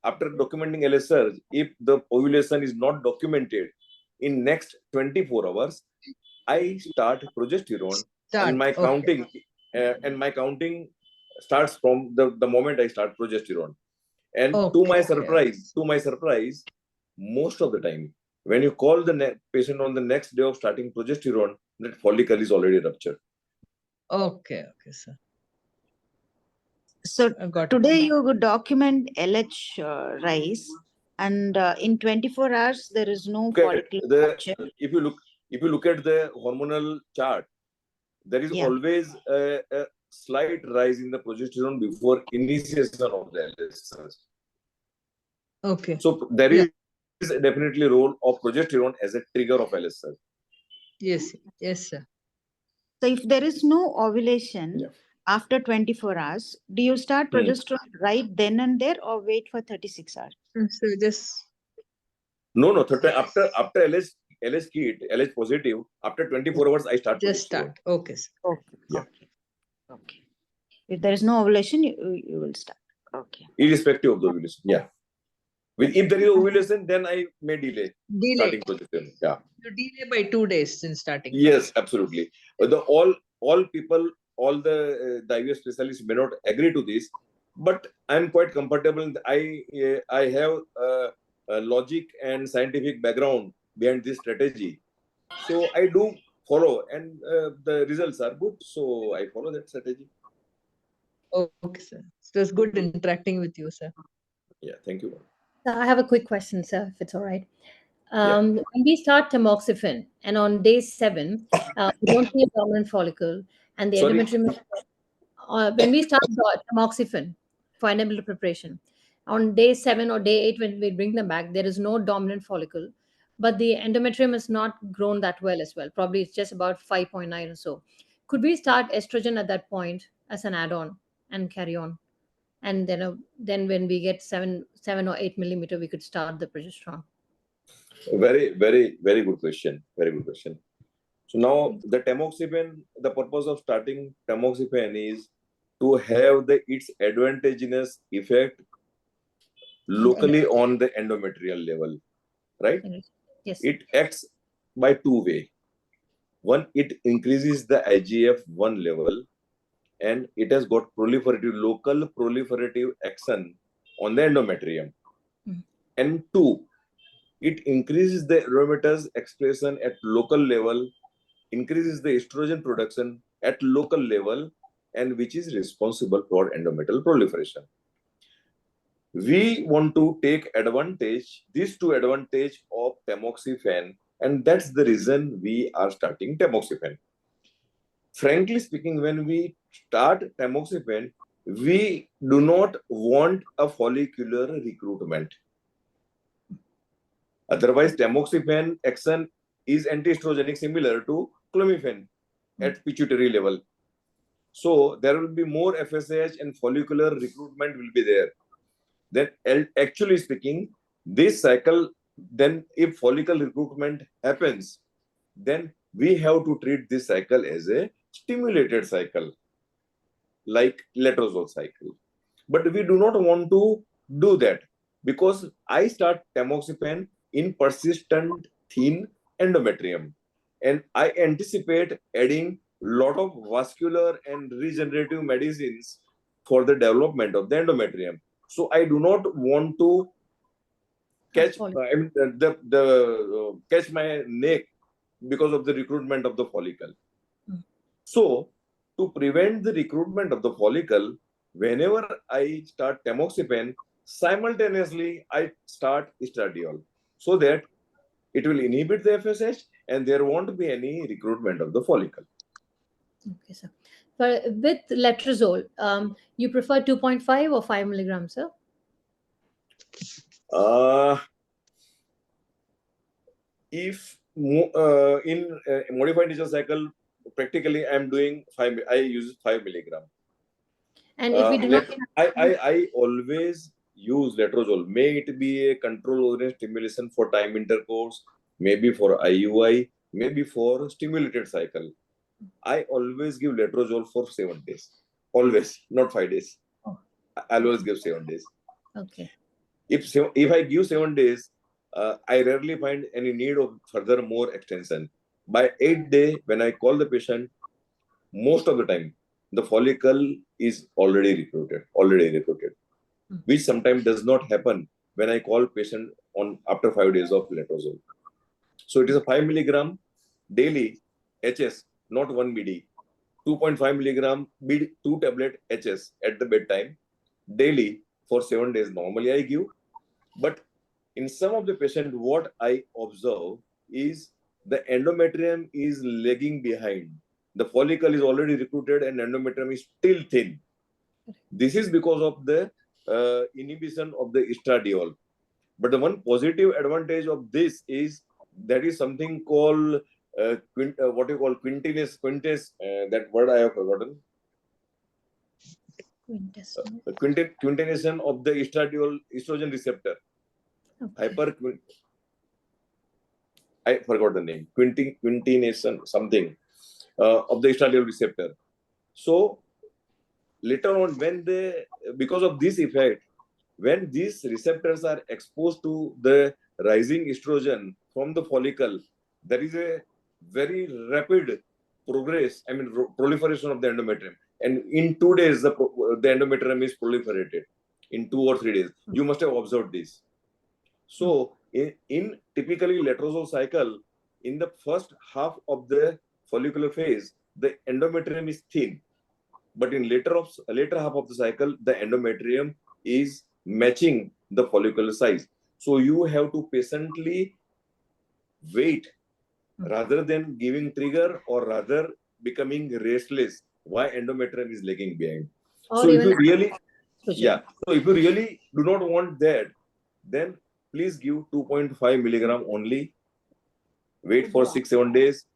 after documenting LS surge, if the ovulation is not documented in next 24 hours, I start progesterone Start. and my Okay. counting starts from the moment I start progesterone. And to my surprise, most of the time, when you call the patient on the next day of starting progesterone, that follicle is already ruptured. Okay, sir. So today you would document LH rise, and in 24 hours there is no follicular rupture. If you look at the hormonal chart, there is always a slight rise in the progesterone before initiation of the LH. Okay. So there is definitely a role of progesterone as a trigger of LH. Yes, sir. So if there is no ovulation after 24 hours, do you start progesterone right then and there, or wait for 36 hours? So just no. After LH kit, LH positive, after 24 hours I start. Just start. Okay, sir. Okay. If there is no ovulation, you will start. Okay. Irrespective of the ovulation, if there is ovulation, then I may delay starting progesterone. Yeah. You delay by 2 days in starting. Yes, absolutely. All people, all the IVF specialists may not agree to this, but I'm quite comfortable. I have a logic and scientific background behind this strategy, so I do follow, and the results are good. So I follow that strategy. Okay, sir. It was good interacting with you, sir. Yeah, thank you. I have a quick question, sir, if it's all right. When we start tamoxifen, and on day 7, we don't see a dominant follicle, and the endometrium. When we start tamoxifen for endometrial preparation, on day 7 or day 8, when we bring them back, there is no dominant follicle, but the endometrium is not grown that well as well. Probably it's just about 5.9 or so. Could we start estrogen at that point as an add-on and carry on? And then when we get 7 or 8 millimeter, we could start the progesterone. Very, very, very good question. Very good question. So now the tamoxifen, the purpose of starting tamoxifen is to have its advantageous effect locally on the endometrial level, right? Yes. It acts by 2 ways. One, it increases the IGF-1 level, and it has got local proliferative action on the endometrium. And 2, it increases the aromatase expression at local level, increases the estrogen production at local level, and which is responsible for endometrial proliferation. We want to take these two advantage of tamoxifen, and that's the reason we are starting tamoxifen. Frankly speaking, when we start tamoxifen, we do not want a follicular recruitment. Otherwise, tamoxifen action is anti-estrogenic, similar to clomiphene at pituitary level. So there will be more FSH and follicular recruitment will be there. Then actually speaking, this cycle, then if follicle recruitment happens, then we have to treat this cycle as a stimulated cycle, like letrozole cycle. But we do not want to do that, because I start tamoxifen in persistent thin endometrium, and I anticipate adding lot of vascular and regenerative medicines for the development of the endometrium. So I do not want to catch catch my neck because of the recruitment of the follicle. So to prevent the recruitment of the follicle, whenever I start tamoxifen, simultaneously I start estradiol, so that it will inhibit the FSH and there won't be any recruitment of the follicle. Okay, sir. But with letrozole, you prefer 2.5 or 5 milligrams, sir? If in modified nature cycle, practically I am doing 5. I use 5 milligram. And if we do not, I always use letrozole. May it be a control organ stimulation for time intercourse, maybe for IUI, maybe for stimulated cycle. I always give letrozole for 7 days. Always, not 5 days. I always give 7 days. Okay. If I give 7 days, I rarely find any need of further more extension. By 8th day, when I call the patient, most of the time, the follicle is already recruited, which sometimes does not happen when I call patient on after 5 days of letrozole. So it is a 5 milligram daily HS, not 1 md, 2.5 milligram bid 2 tablet HS at the bedtime daily for 7 days. Normally I give, but in some of the patients, what I observe is the endometrium is lagging behind. The follicle is already recruited and endometrium is still thin. This is because of the inhibition of the estradiol. But the one positive advantage of this is that is something called what you call quintinus, that word I have forgotten. Quintination of the estrogen receptor. I forgot the name. Quintination something of the estradiol receptor. So later on, when because of this effect, when these receptors are exposed to the rising estrogen from the follicle, there is a very rapid proliferation of the endometrium. And in 2 days, the endometrium is proliferated. In 2 or 3 days, you must have observed this. So in typically letrozole cycle, in the first half of the follicular phase, the endometrium is thin. But in later half of the cycle, the endometrium is matching the follicular size. So you have to patiently wait rather than giving trigger or rather becoming restless. Why endometrium is lagging behind? Or So if even you really, so if you really do not want that, then please give 2.5 milligram only. Wait for 6-7 days,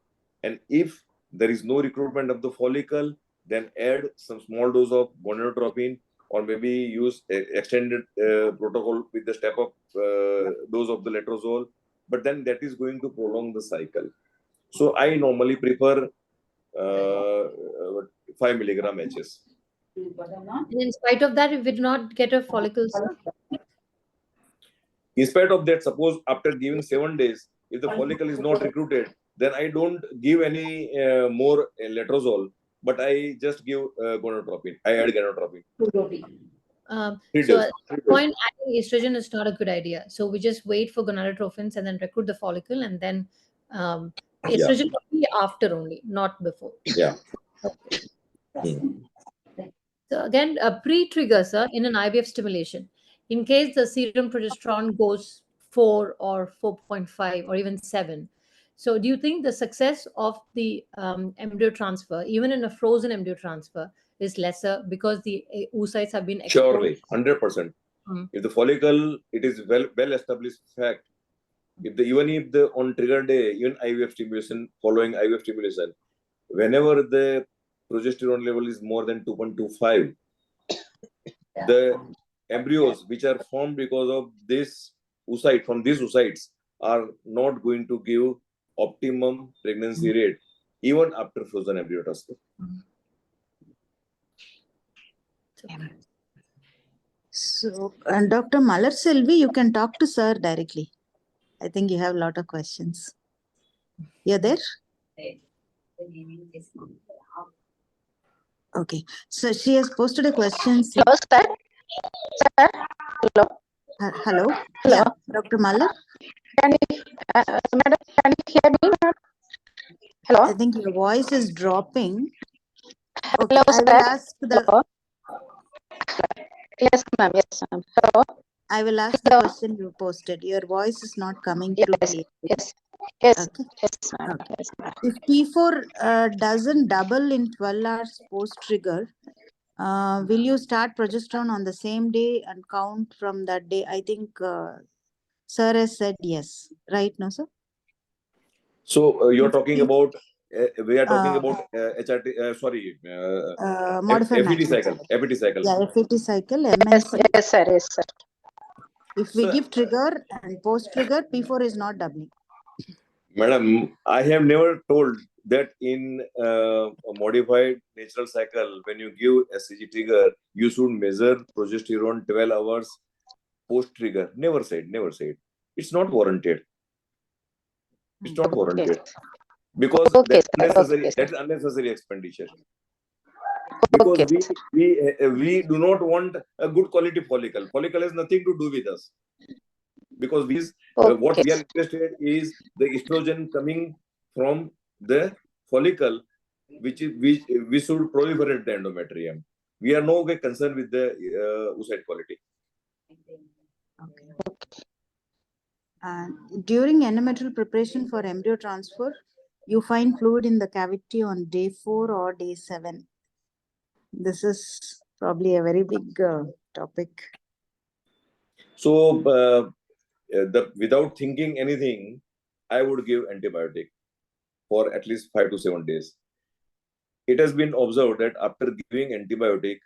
and if there is no recruitment of the follicle, then add some small dose of gonadotropin, or maybe use extended protocol with the step-up dose of the letrozole. But then that is going to prolong the cycle. So I normally prefer 5 milligram HS. And in spite of that, if we do not get a follicle, sir? In spite of that, suppose after giving 7 days, if the follicle is not recruited, then I don't give any more letrozole, but I just give gonadotropin. I add gonadotropin. So at that point, adding estrogen is not a good idea. So we just wait for gonadotropins and then recruit the follicle, and then estrogen will be after only, not before. Yeah. So again, a pre-trigger, sir, in an IVF stimulation, in case the serum progesterone goes 4 or 4.5 or even 7. So do you think the success of the embryo transfer, even in a frozen embryo transfer, is lesser because the oocytes have been exposed? Surely, 100%. If the follicle, it is well established fact. Even if the on trigger day, even IVF stimulation, following IVF stimulation, whenever the progesterone level is more than 2.25, the embryos which are formed because of this oocyte, from these oocytes, are not going to give optimum pregnancy rate even after frozen embryo transfer. So, Dr. Malar Selvi, you can talk to sir directly. I think you have a lot of questions. You're there? Okay. So she has posted a question. Hello, sir. Sir. Hello. Hello. Hello. Yeah, Dr. Malar. Can you, madam, can you hear me? Hello. I think your voice is dropping. Okay, Hello, I will sir. ask the. Hello. Yes, ma'am. Yes, ma'am. Hello. I will ask the question you posted. Your voice is not coming through clearly. Yes. Yes. Okay. Yes, ma'am. Okay. Yes, ma'am. If T4 doesn't double in 12 hours post-trigger, will you start progesterone on the same day and count from that day? I think sir has said yes. Right, no, sir? So you're talking about, we are talking about HRT, modified FET cycle. FET cycle. Yeah, FET cycle, Yes, MNC. yes, sir. Yes, sir. If we give trigger and post-trigger, P4 is not doubling. Madam, I have never told that in a modified natural cycle, when you give SCG trigger, you should measure progesterone 12 hours post-trigger. Never said. It's not warranted. It's not warranted. Because Okay, that's sir. unnecessary, Okay, sir. that's unnecessary expenditure. Because Okay. we do not want a good quality follicle. Follicle has nothing to do with us. Because what we are Okay. interested is the estrogen coming from the follicle, which we should proliferate the endometrium. We are no way concerned with the oocyte quality. Okay. During endometrial preparation for embryo transfer, you find fluid in the cavity on day 4 or day 7. This is probably a very big topic. So, without thinking anything, I would give antibiotic for at least 5 to 7 days. It has been observed that after giving antibiotic,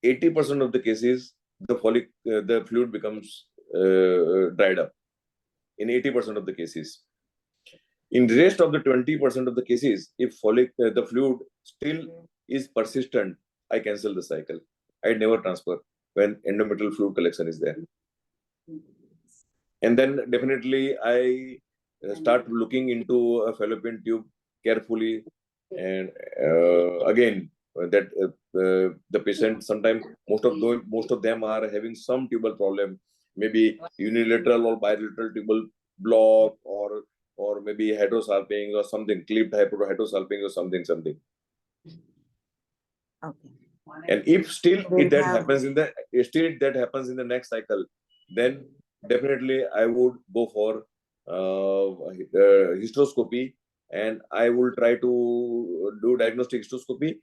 80% of the cases, the fluid becomes dried up. In 80% of the cases. In the rest of the 20% of the cases, if the fluid still is persistent, I cancel the cycle. I never transfer when endometrial fluid collection is there. And then definitely I start looking into a fallopian tube carefully. And again, that the patient, sometimes most of them are having some tubal problem, maybe unilateral or bilateral tubal block, or maybe hydrosalpinx or something, clipped hydrosalpinx or something. Okay. And if still that happens in the next cycle, then definitely I would go for hysteroscopy, and I will try to do diagnostic hysteroscopy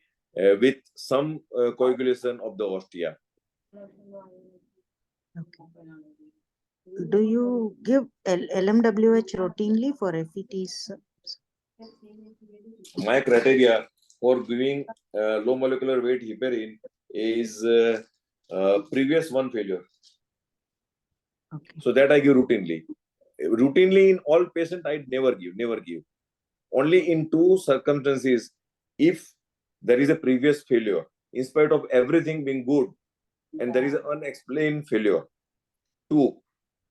with some coagulation of the ostia. Okay. Do you give LMWH routinely for FETs? My criteria for giving low molecular weight heparin is previous one failure. Okay. So that I give routinely. Routinely in all patients, I never give. Only in 2 circumstances, if there is a previous failure, in spite of everything being good, and there is an unexplained failure. 2,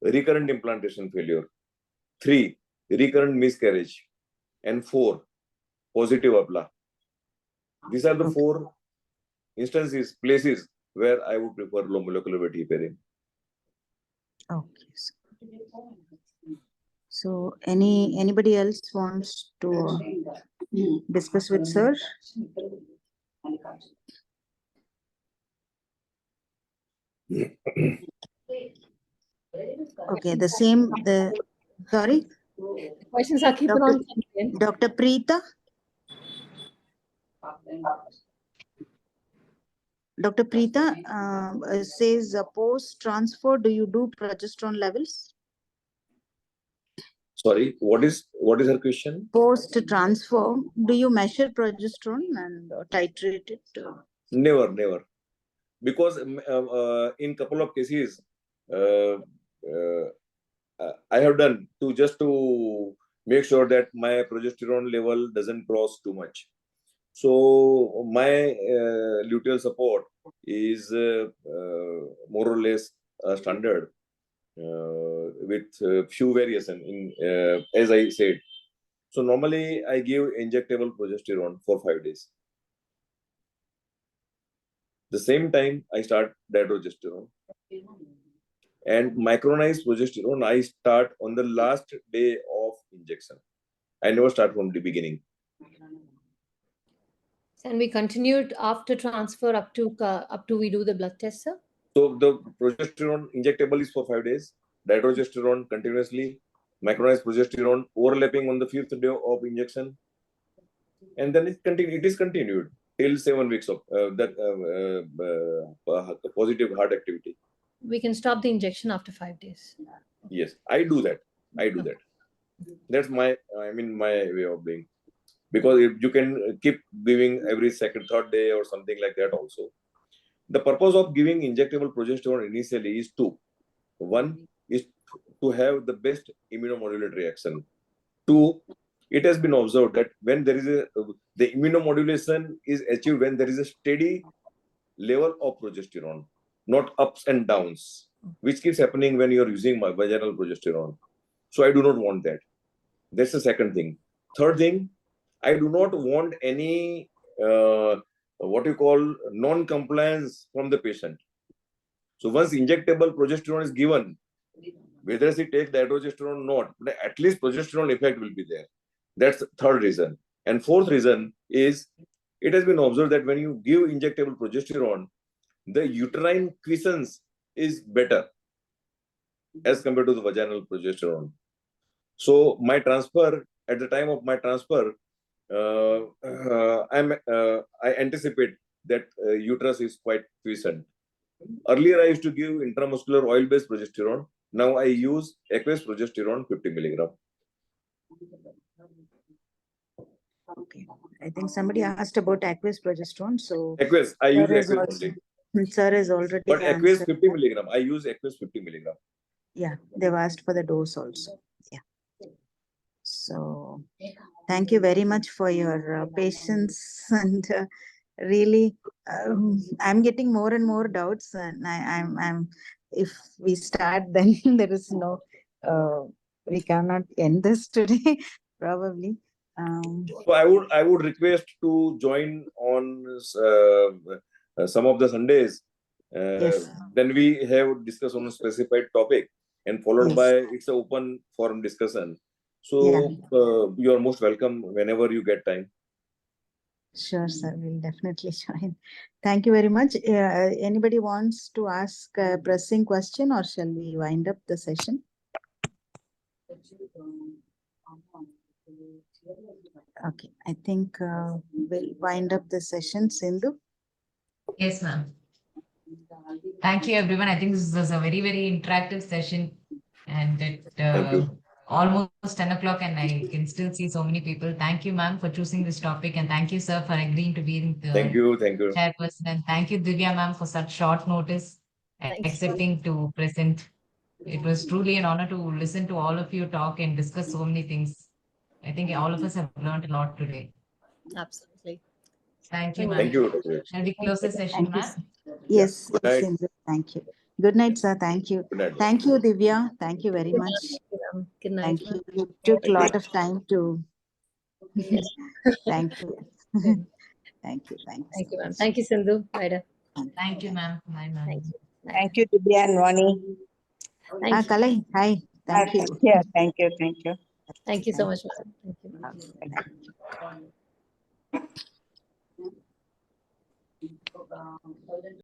recurrent implantation failure. 3, recurrent miscarriage. And 4, positive APLA. These are the 4 instances, places where I would prefer low molecular weight heparin. Okay. So anybody else wants to discuss with sir? Okay, sorry? The questions are keeping on coming in. Dr. Preeta? Dr. Preeta says post-transfer, do you do progesterone levels? Sorry, what is her question? Post-transfer, do you measure progesterone and titrate it? Never. Because in couple of cases, I have done just to make sure that my progesterone level doesn't cross too much. So my luteal support is more or less standard with few variation in as I said. So normally I give injectable progesterone for 5 days. The same time I start dydrogesterone. And micronized progesterone I start on the last day of injection. I never start from the beginning. And we continued after transfer up to we do the blood test, sir? So the progesterone injectable is for 5 days, dydrogesterone continuously, micronized progesterone overlapping on the 5th day of injection, and then it is continued till 7 weeks of positive heart activity. We can stop the injection after 5 days. Yes, I do that. That's my way of being. Because if you can keep giving every second, third day or something like that also. The purpose of giving injectable progesterone initially is 2. 1 is to have the best immunomodulatory action. 2, it has been observed that when there is the immunomodulation is achieved when there is a steady level of progesterone, not ups and downs, which keeps happening when you are using my vaginal progesterone. So I do not want that. That's the second thing. Third thing, I do not want any what you call non-compliance from the patient. So once injectable progesterone is given, whether she takes the androgesterone or not, but at least progesterone effect will be there. That's the third reason. And fourth reason is, it has been observed that when you give injectable progesterone, the uterine quiescence is better as compared to the vaginal progesterone. So my transfer, at the time of my transfer, I anticipate that uterus is quite quiescent. Earlier, I used to give intramuscular oil-based progesterone. Now I use aqueous progesterone 50 milligram. Okay. I think somebody asked about aqueous progesterone. So Aqueous, I use sir is aqueous also, only. sir is already But aqueous answered 50 that. milligram. I use aqueous 50 milligram. Yeah, they've asked for the dose also. Yeah. So thank you very much for your patience and really, I'm getting more and more doubts, and I'm. If we start, then there is no. We cannot end this today, probably. So I would request to join on some of the Sundays. Yes. Then we have discussed on a specified topic, and followed Yes. by it's an open forum discussion. So you are most welcome whenever you get time. Sure, sir. We'll definitely join. Thank you very much. Anybody wants to ask a pressing question, or shall we wind up the session? Okay, I think we'll wind up the session. Sindhu? Yes, ma'am. Thank you, everyone. I think this was a very, very interactive session, and it almost 10 o'clock, and I can still see so many people. Thank you, ma'am, for choosing this topic, and thank you, sir, for agreeing to be the Thank you. chairperson, and thank you, Divya, ma'am, for such short notice and accepting to present. It was truly an honor to listen to all of you talk and discuss so many things. I think all of us have learned a lot today. Absolutely. Thank you, ma'am. Thank you. Shall we close the session, Thank you, ma'am? Yes, Good night. Sindhu. Thank you. Good night, sir. Thank you. Good night. Thank you, Divya. Thank you very much. Good night. Thank you. You took a lot of time to. Yes. Thank you. Thank you. Thank you, ma'am. Thank you, Sindhu. Bye. Thank you, ma'am. Bye, ma'am. Thank you. Thank you, Divya and Vani. Thank you. Kalai, hi. Thank you. Yeah, thank you. Thank you. Thank you so much, ma'am. Thank you. Thank you.